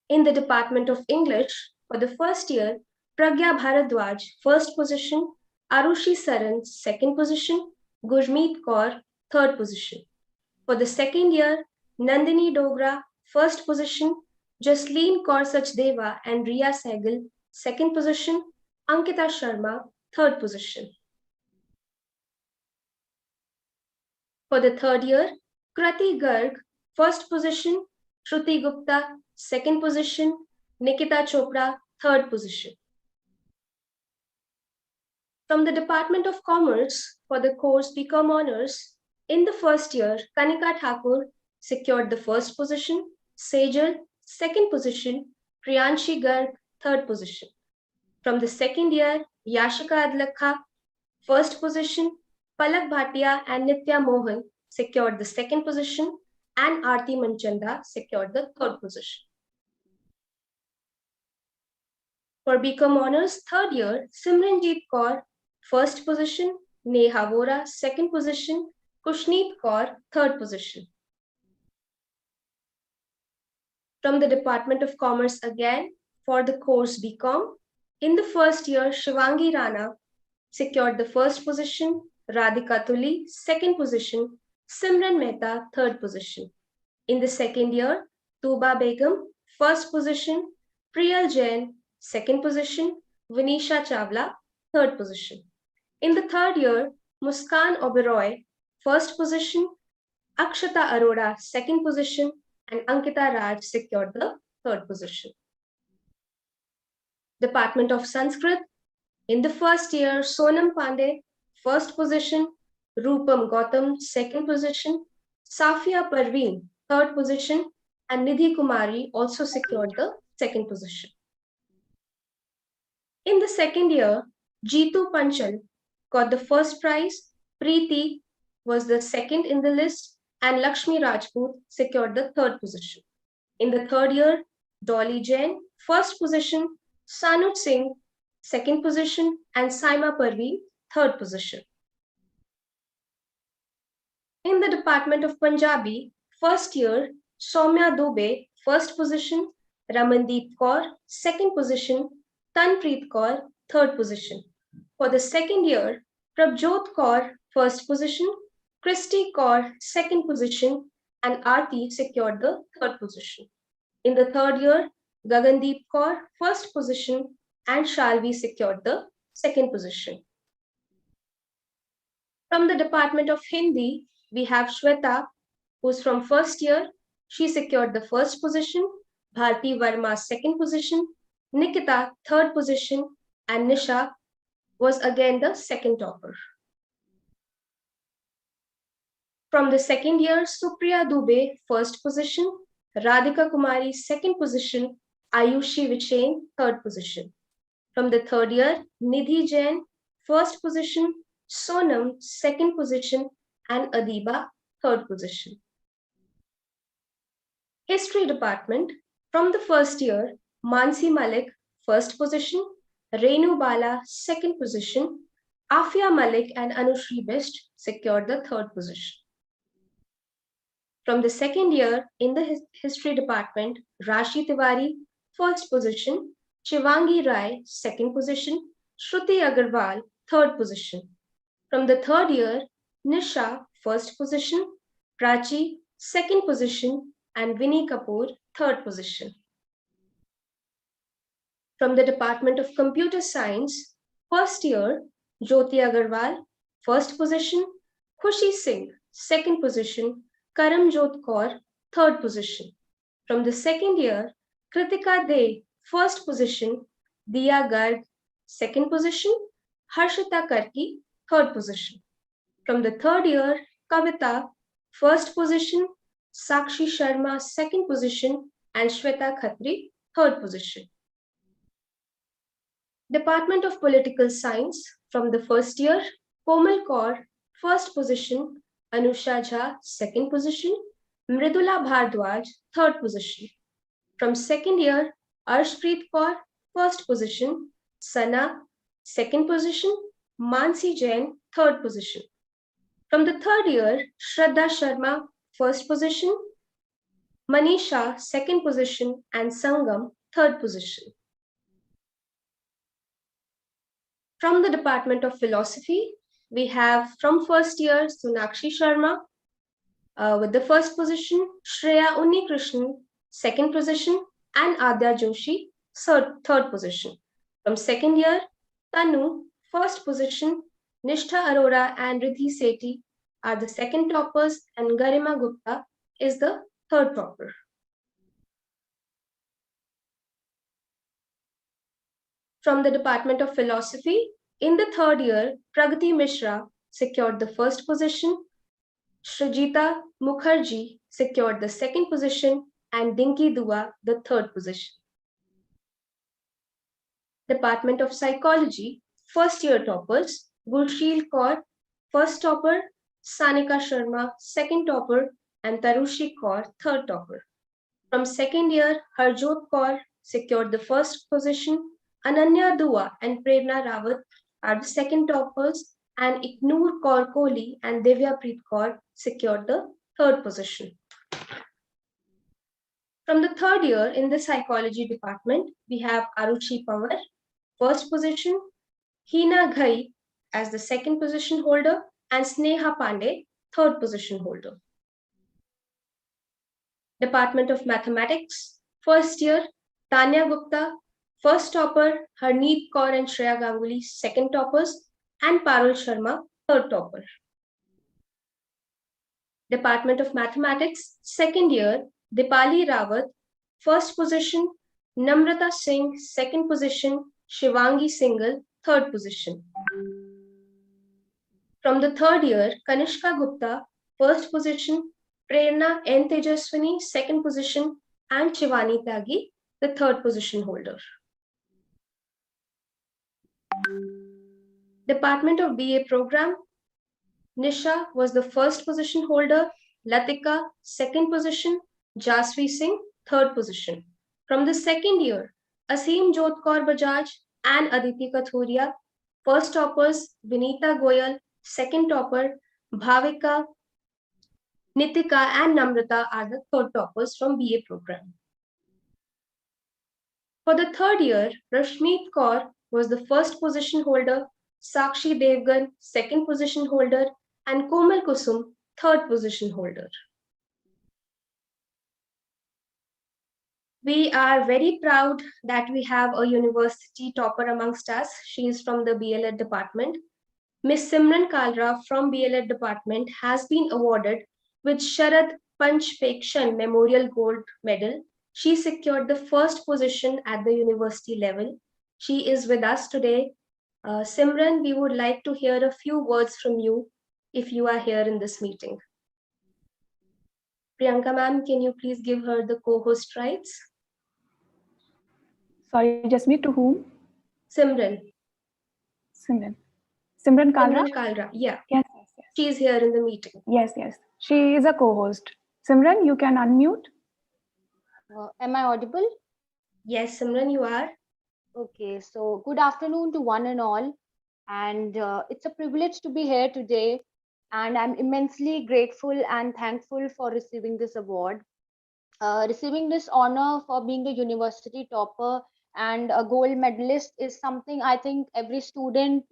In the Department of English, for the first year, Pragya Bharadwaj first position, Arushi Saran second position, Gurmeet Kaur third position. For the second year, Nandini Dogra first position, Jasleen Kaur Sachdeva and Riya Sehgal second position, Ankita Sharma third position. For the third year, Krati Garg first position, Shruti Gupta second position, Nikita Chopra third position. From the Department of Commerce, for the course BCom Honours, in the first year, Kanika Thakur secured the first position, Sejal second position, Priyanshi Garg third position. From the second year, Yashika Adlakha first position, Palak Bhatia and Nitya Mohan secured the second position, and Aarti Manchanda secured the third position. For BCom Honours third year, Simranjeet Kaur first position, Neha Vora second position, Kushneet Kaur third position. From the Department of Commerce again, for the course BCom, in the first year, Shivangi Rana secured the first position, Radhika Tuli second position, Simran Mehta third position. In the second year, Tuba Begum first position, Priyal Jain second position, Vinisha Chawla third position. In the third year, Muskan Oberoi first position, Akshata Arora second position, and Ankita Raj secured the third position. Department of Sanskrit, in the first year, Sonam Pandey first position, Rupam Gautam second position, Safia Parveen third position, and Nidhi Kumari also secured the second position. In the second year, Jeetu Panchal got the first prize, Preeti was the second in the list, and Lakshmi Rajput secured the third position. In the third year, Dolly Jain first position, Sanuj Singh second position, and Saima Parveen third position. In the Department of Punjabi, first year, Soumya Dubey first position, Ramandeep Kaur second position, Tanpreet Kaur third position. For the second year, Prabjot Kaur first position, Christy Kaur second position, and Aarti secured the third position. In the third year, Gagandeep Kaur first position, and Shalvi secured the second position. From the Department of Hindi, we have Shweta, who's from first year. She secured the first position, Bharti Verma second position, Nikita third position, and Nisha was again the second topper. From the second year, Supriya Dubey first position, Radhika Kumari second position, Ayushi Vichain third position. From the third year, Nidhi Jain first position, Sonam second position, and Adiba third position. History Department, from the first year, Mansi Malik first position, Renu Bala second position, Afia Malik and Anushri Best secured the third position. From the second year in the History Department, Rashi Tiwari first position, Shivangi Rai, second position, Shruti Agarwal, third position. From the third year, Nisha, first position, Prachi, second position, and Vinny Kapoor, third position. From the Department of Computer Science, first year, Jyoti Agarwal, first position, Khushi Singh, second position, Karamjot Kaur, third position. From the second year, Kritika De, first position, Diya Garg, second position, Harshita Karki, third position. From the third year, Kavita, first position, Sakshi Sharma, second position, and Shweta Khatri, third position. Department of Political Science, from the first year, Komal Kaur, first position, Anusha Jha, second position, Mridula Bhardwaj, third position. From second year, Arshpreet Kaur, first position, Sana, second position, Mansi Jain, third position. From the third year, Shraddha Sharma, first position, Manisha, second position, and Sangam, third position. From the Department of Philosophy, we have from first year Sunakshi Sharma with the first position, Shreya Unnikrishnan, second position, and Adya Joshi, third position. From second year, Tanu, first position, Nishtha Arora and Riddhi Sethi are the second toppers, and Garima Gupta is the third topper. From the Department of Philosophy, in the third year, Pragati Mishra secured the first position, Srijita Mukherjee secured the second position, and Dinky Dua the third position. Department of Psychology, first year toppers, Gursheel Kaur, first topper, Sanika Sharma, second topper, and Tarushi Kaur, third topper. From second year, Harjot Kaur secured the first position, Ananya Dua and Prerna Rawat are the second toppers, and Iknoor Kaur Kohli and Divya Preet Kaur secured the third position. From the third year in the psychology department, we have Arushi Pawar, first position, Hina Ghai as the second position holder, and Sneha Pandey, third position holder. Department of Mathematics, first year, Tanya Gupta, first topper, Harneet Kaur and Shreya Ganguly, second toppers, and Parul Sharma, third topper. Department of Mathematics, second year, Dipali Rawat, first position, Namrata Singh, second position, Shivangi Singhal, third position. From the third year, Kanishka Gupta, first position, Prerna N. Tejaswini, second position, and Shivani Tyagi, the third position holder. Department of BA Program, Nisha was the first position holder, Latika, second position, Jasvi Singh, third position. From the second year, Asim Jot Kaur Bajaj and Aditi Kathuria, first toppers, Vinita Goyal, second topper, Bhavika, Nitika and Namrata are the third toppers from BA program. For the third year, Rashmeet Kaur was the first position holder, Sakshi Devgan, second position holder, and Komal Kusum, third position holder. We are very proud that we have a university topper amongst us. She is from the BLEd department. Miss Simran Kalra from BLEd department has been awarded with Sharad Panchpekshan Memorial Gold Medal. She secured the first position at the university level. She is with us today. Simran, we would like to hear a few words from you if you are here in this meeting. Priyanka ma'am, can you please give her the co-host rights? Sorry, Jasmeet, to whom? Simran. Simran. Simran Kalra? Simran Kalra, yeah. Yes. She is here in the meeting. Yes. She is a co-host. Simran, you can unmute. Am I audible? Yes, Simran, you are. Okay, so good afternoon to one and all. And it's a privilege to be here today. And I'm immensely grateful and thankful for receiving this award. Receiving this honor for being a university topper and a gold medalist is something I think every student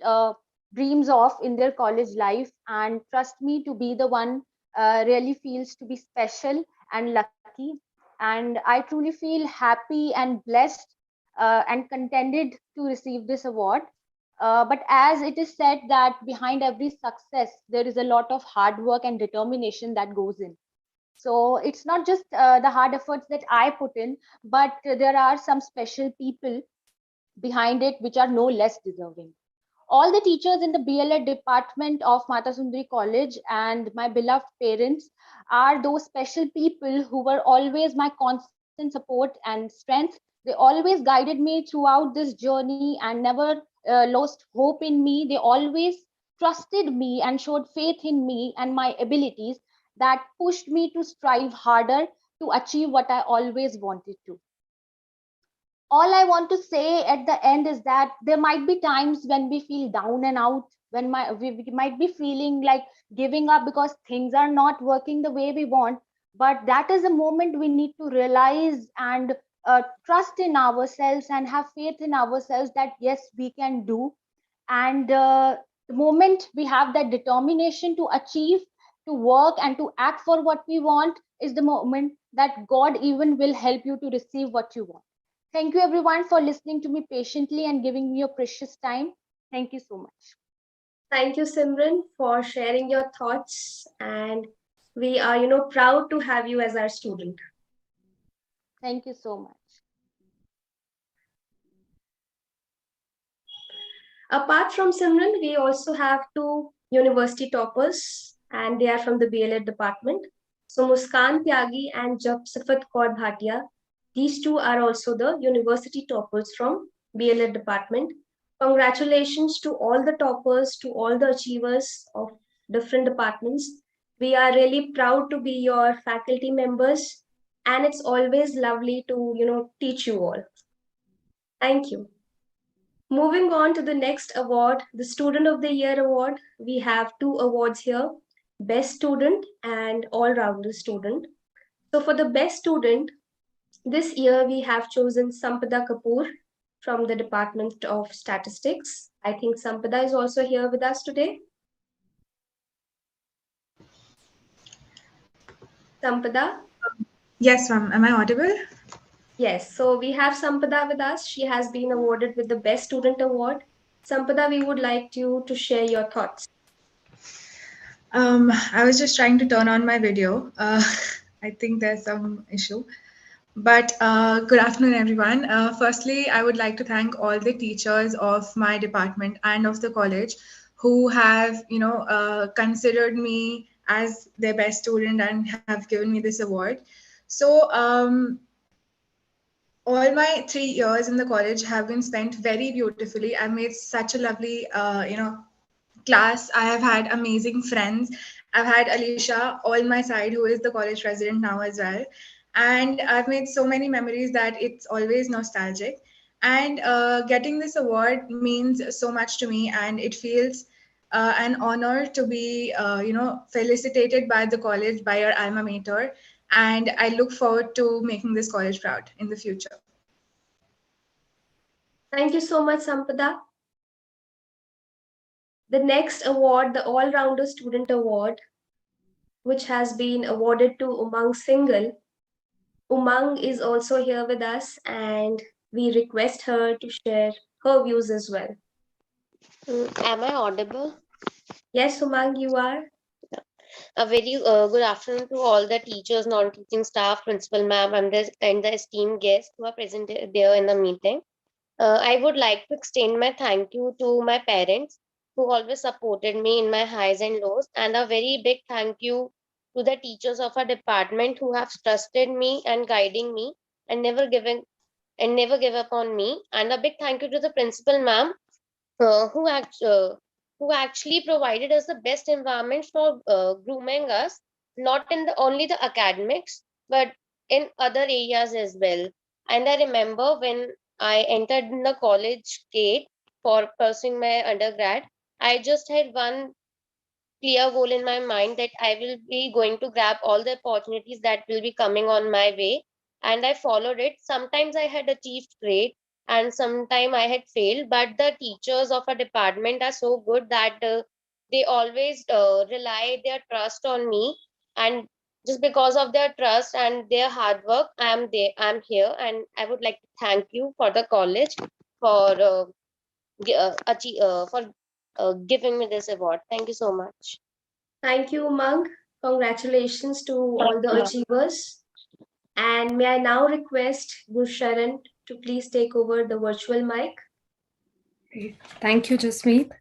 dreams of in their college life. And trust me, to be the one really feels to be special and lucky. And I truly feel happy and blessed and contented to receive this award. But as it is said that behind every success, there is a lot of hard work and determination that goes in. So it's not just the hard efforts that I put in, but there are some special people behind it which are no less deserving. All the teachers in the BLED department of Mata Sundri College and my beloved parents are those special people who were always my constant support and strength. They always guided me throughout this journey and never lost hope in me. They always trusted me and showed faith in me and my abilities that pushed me to strive harder to achieve what I always wanted to. All I want to say at the end is that there might be times when we feel down and out, when we might be feeling like giving up because things are not working the way we want. But that is a moment we need to realize and trust in ourselves and have faith in ourselves that yes, we can do. And the moment we have that determination to achieve, to work, and to act for what we want is the moment that God even will help you to receive what you want. Thank you everyone for listening to me patiently and giving me your precious time. Thank you so much. Thank you, Simran, for sharing your thoughts. And we are, proud to have you as our student. Thank you so much. Apart from Simran, we also have two university toppers, and they are from the BLED department. So Muskan Tyagi and Japsifat Kaur Bhatia. These two are also the university toppers from BLED department. Congratulations to all the toppers, to all the achievers of different departments. We are really proud to be your faculty members, and it's always lovely to, teach you all. Thank you. Moving on to the next award, the Student of the Year award. We have two awards here, Best Student and All-Rounder Student. So for the Best Student, this year we have chosen Sampada Kapoor from the Department of Statistics. I think Sampada is also here with us today. Sampada? Yes, ma'am. Am I audible? Yes, so we have Sampada with us. She has been awarded with the Best Student Award. Sampada, we would like you to share your thoughts. I was just trying to turn on my video. I think there's some issue. But good afternoon, everyone. Firstly, I would like to thank all the teachers of my department and of the college who have, considered me as their best student and have given me this award. So all my 3 years in the college have been spent very beautifully. I made such a lovely, class. I have had amazing friends. I've had Alicia on my side, who is the college president now as well. And I've made so many memories that it's always nostalgic. And getting this award means so much to me, and it feels an honor to be, felicitated by the college, by your alma mater. And I look forward to making this college proud in the future. Thank you so much, Sampada. The next award, the All-Rounder Student Award, which has been awarded to Umang Singhal. Umang is also here with us, and we request her to share her views as well. Am I audible? Yes, Umang, you are. A very good afternoon to all the teachers, non-teaching staff, principal ma'am, and the esteemed guests who are present there in the meeting. I would like to extend my thank you to my parents who always supported me in my highs and lows, and a very big thank you to the teachers of our department who have trusted me and guiding me and never give up on me. And a big thank you to the principal ma'am uh, who act, uh, who actually provided us the best environment for grooming us, not in the only the academics, but in other areas as well. And I remember when I entered in the college gate for pursuing my undergrad, I just had one clear goal in my mind that I will be going to grab all the opportunities that will be coming on my way. And I followed it. Sometimes I had achieved great, and sometime I had failed, but the teachers of a department are so good that they always rely their trust on me, and just because of their trust and their hard work, I'm here, and I would like to thank you for the college for giving me this award. Thank you so much. Thank you, Umang. Congratulations to all the achievers. And may I now request Gusharan to please take over the virtual mic. Thank you, Jasmeet.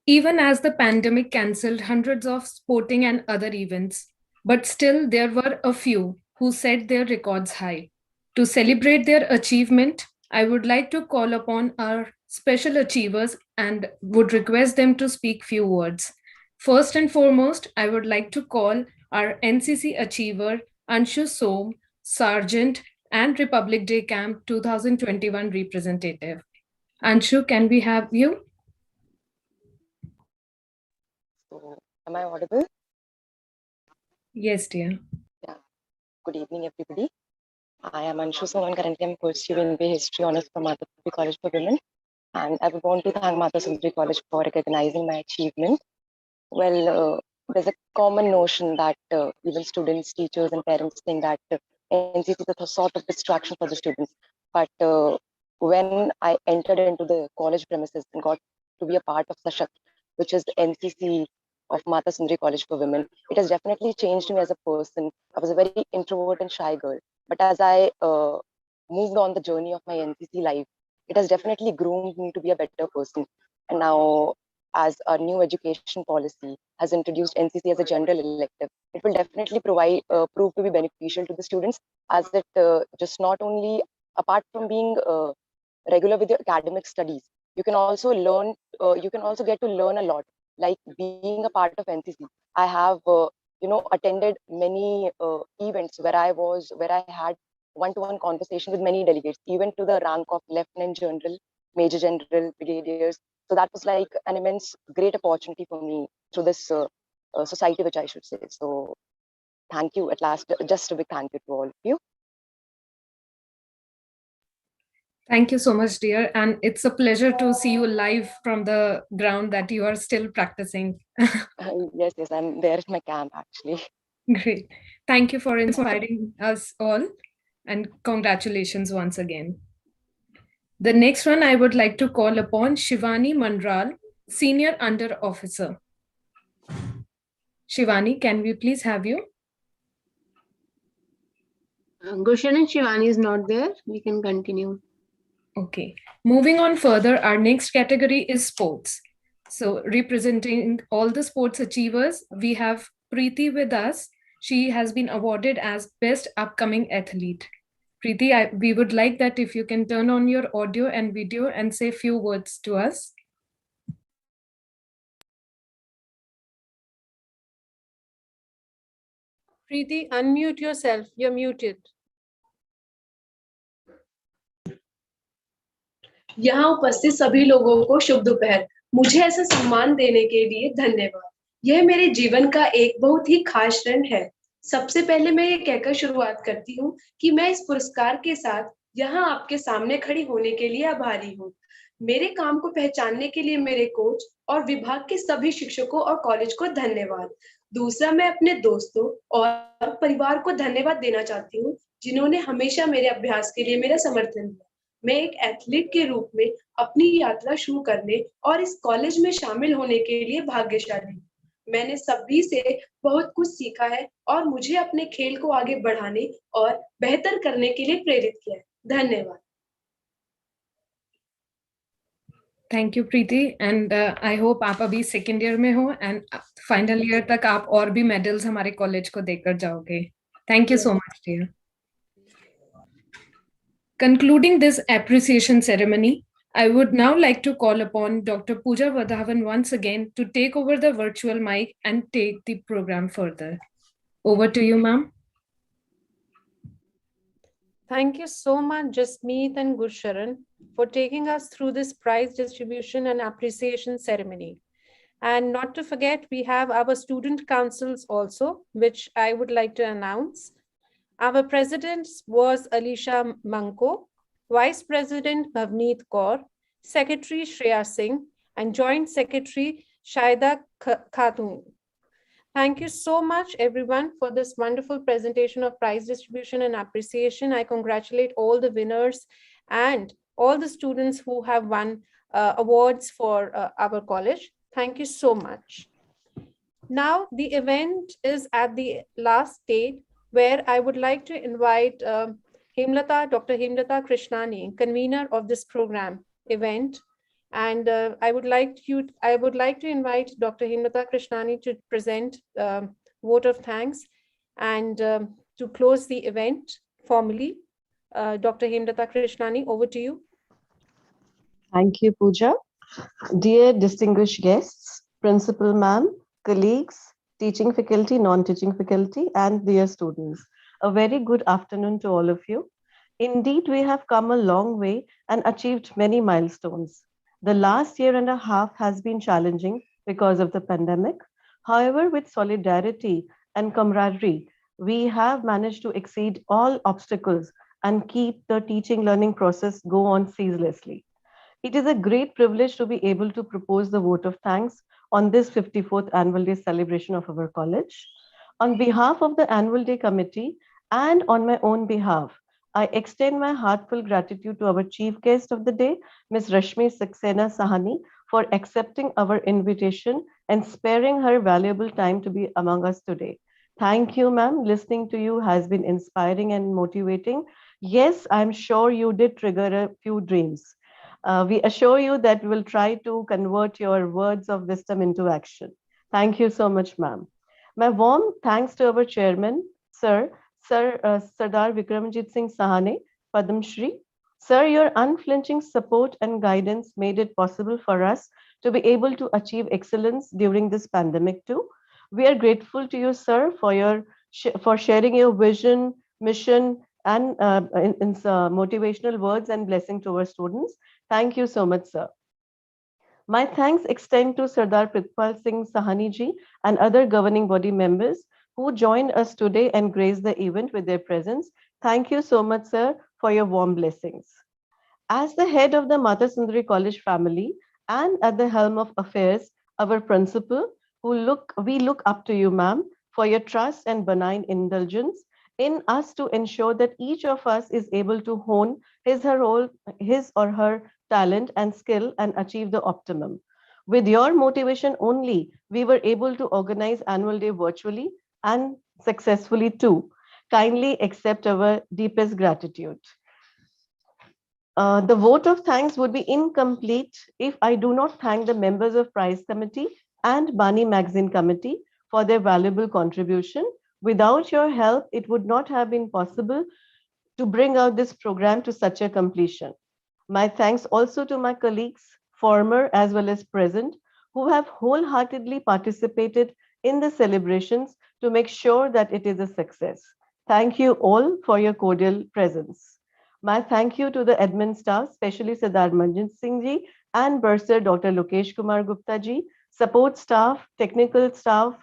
Even as the pandemic cancelled hundreds of sporting and other events, but still there were a few who set their records high. To celebrate their achievement, I would like to call upon our special achievers and would request them to speak few words. First and foremost, I would like to call our NCC achiever Anshu Som, Sergeant and Republic Day Camp 2021 representative. Anshu, can we have you? So, am I audible? Yes, dear. Yeah. Good evening, everybody. I am Anshu Soman. Currently, I'm pursuing MBA History Honours from Mata Sundri College for Women. And I would want to thank Mata Sundri College for recognizing my achievement. Well, there's a common notion that even students, teachers, and parents think that NCC is a sort of distraction for the students. But when I entered into the college premises and got to be a part of Sashakt, which is the NCC of Mata Sundri College for Women, it has definitely changed me as a person. I was a very introvert and shy girl. But as I moved on the journey of my NCC life, it has definitely groomed me to be a better person. And now, as a new education policy has introduced NCC as a general elective, it will definitely prove to be beneficial to the students, as it just not only, apart from being regular with your academic studies, you can also learn, you can also get to learn a lot. Like being a part of NCC, I have attended many events where I had one-to-one conversation with many delegates, even to the rank of lieutenant general, major general, brigadiers. So that was like an immense, great opportunity for me through this society, which I should say. So thank you at last. Just a big thank you to all of you. Thank you so much, dear. And it's a pleasure to see you live from the ground that you are still practicing. Yes, I'm there at my camp, actually. Great. Thank you for inspiring us all. And congratulations once again. The next one I would like to call upon Shivani Mandral, Senior Under Officer. Shivani, can we please have you? Gushan and Shivani is not there. We can continue. Okay. Moving on further, our next category is sports. So representing all the sports achievers, we have Preeti with us. She has been awarded as Best Upcoming Athlete. Preeti, we would like that if you can turn on your audio and video and say a few words to us. Preeti, unmute yourself. You're muted. यहाँ उपस्थित सभी लोगों को शुभ दोपहर। मुझे ऐसा सम्मान देने के लिए धन्यवाद। यह मेरे जीवन का एक बहुत ही खास क्षण है। सबसे पहले मैं ये कहकर शुरुआत करती हूँ कि मैं इस पुरस्कार के साथ यहाँ आपके सामने खड़ी होने के लिए आभारी हूँ। मेरे काम को पहचानने के लिए मेरे कोच और विभाग के सभी शिक्षकों और कॉलेज को धन्यवाद। दूसरा, मैं अपने दोस्तों और परिवार को धन्यवाद देना चाहती हूँ, जिन्होंने हमेशा मेरे अभ्यास के लिए मेरा समर्थन दिया। मैं एक एथलीट के रूप में अपनी यात्रा शुरू करने और इस कॉलेज में शामिल होने के लिए भाग्यशाली हूँ। मैंने सभी से बहुत कुछ सीखा है और मुझे अपने खेल को आगे बढ़ाने और बेहतर करने के लिए प्रेरित किया है। धन्यवाद। Thank you Preeti and I hope आप अभी सेकेंड ईयर में हो एंड फाइनल ईयर तक आप और भी मेडल्स हमारे कॉलेज को देकर जाओगे। Thank you so much dear. Concluding this appreciation ceremony, I would now like to call upon Dr. Pooja Vadhavan once again to take over the virtual mic and take the program further. Over to you, ma'am. Thank you so much, Jasmeet and Gusharan, for taking us through this prize distribution and appreciation ceremony. And not to forget, we have our student councils also, which I would like to announce. Our president was Alicia Manko, Vice President Bhavneet Kaur, Secretary Shreya Singh, and Joint Secretary Shaida Khatun. Thank you so much, everyone, for this wonderful presentation of prize distribution and appreciation. I congratulate all the winners and all the students who have won awards for our college. Thank you so much. Now, the event is at the last stage where I would like to invite Dr. Hemlata Krishnani, convener of this program event. And I would like to invite Dr. Hemlata Krishnani to present vote of thanks and to close the event formally. Dr. Hemlata Krishnani, over to you. Thank you, Pooja. Dear distinguished guests, Principal Ma'am, colleagues, teaching faculty, non-teaching faculty, and dear students, a very good afternoon to all of you. Indeed, we have come a long way and achieved many milestones. The last year and a half has been challenging because of the pandemic. However, with solidarity and camaraderie, we have managed to exceed all obstacles and keep the teaching learning process go on ceaselessly. It is a great privilege to be able to propose the vote of thanks on this 54th Annual Day celebration of our college. On behalf of the Annual Day Committee and on my own behalf, I extend my heartfelt gratitude to our chief guest of the day, Ms. Rashmi Saxena Sahani, for accepting our invitation and sparing her valuable time to be among us today. Thank you, ma'am. Listening to you has been inspiring and motivating. Yes, I'm sure you did trigger a few dreams. We assure you that we will try to convert your words of wisdom into action. Thank you so much, ma'am. My warm thanks to our chairman, Sardar Vikramjit Singh Sahane, Padam Shri. Sir, your unflinching support and guidance made it possible for us to be able to achieve excellence during this pandemic too. We are grateful to you, sir, for sharing your vision, mission, and motivational words and blessing to our students. Thank you so much, sir. My thanks extend to Sardar Pritpal Singh Sahani ji and other governing body members who joined us today and graced the event with their presence. Thank you so much, sir, for your warm blessings. As the head of the Mata Sundri College family and at the helm of affairs, our principal, we look up to you, ma'am, for your trust and benign indulgence in us to ensure that each of us is able to hone his or her talent and skill and achieve the optimum. With your motivation only, we were able to organize Annual Day virtually and successfully too. Kindly accept our deepest gratitude. The vote of thanks would be incomplete if I do not thank the members of Prize Committee and Bani Magazine Committee for their valuable contribution. Without your help, it would not have been possible to bring out this program to such a completion. My thanks also to my colleagues, former as well as present, who have wholeheartedly participated in the celebrations to make sure that it is a success. Thank you all for your cordial presence. My thank you to the admin staff, especially Sardar Manjit Singh ji and Bursar Dr. Lokesh Kumar Gupta ji, support staff, technical staff,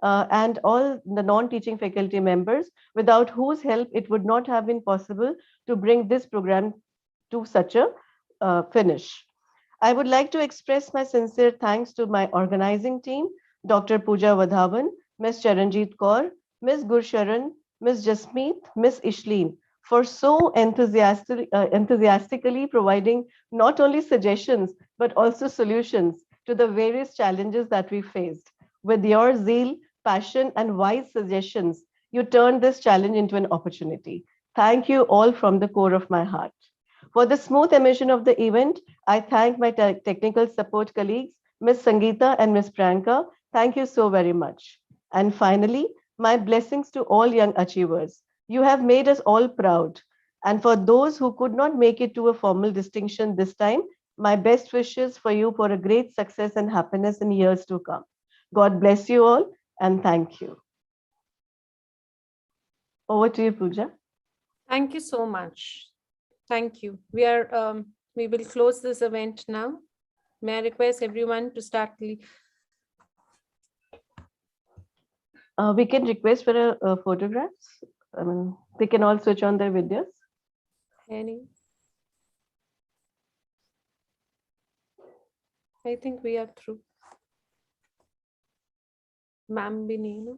and all the non-teaching faculty members, without whose help it would not have been possible to bring this program to such a finish. I would like to express my sincere thanks to my organizing team, Dr. Pooja Vadhavan, Ms. Charanjit Kaur, Ms. Gursharan, Ms. Jasmeet, Ms. Ishleen, for so enthusiastically providing not only suggestions, but also solutions to the various challenges that we faced. With your zeal, passion, and wise suggestions, you turned this challenge into an opportunity. Thank you all from the core of my heart. For the smooth emission of the event, I thank my technical support colleagues, Ms. Sangeeta and Ms. Priyanka. Thank you so very much. And finally, my blessings to all young achievers. You have made us all proud. And for those who could not make it to a formal distinction this time, my best wishes for you for a great success and happiness in years to come. God bless you all and thank you. Over to you, Pooja. Thank you so much. Thank you. We will close this event now. May I request everyone to start the we can request for photographs. I mean, they can all switch on their videos. Any? I think we are through. Ma'am भी नहीं ना?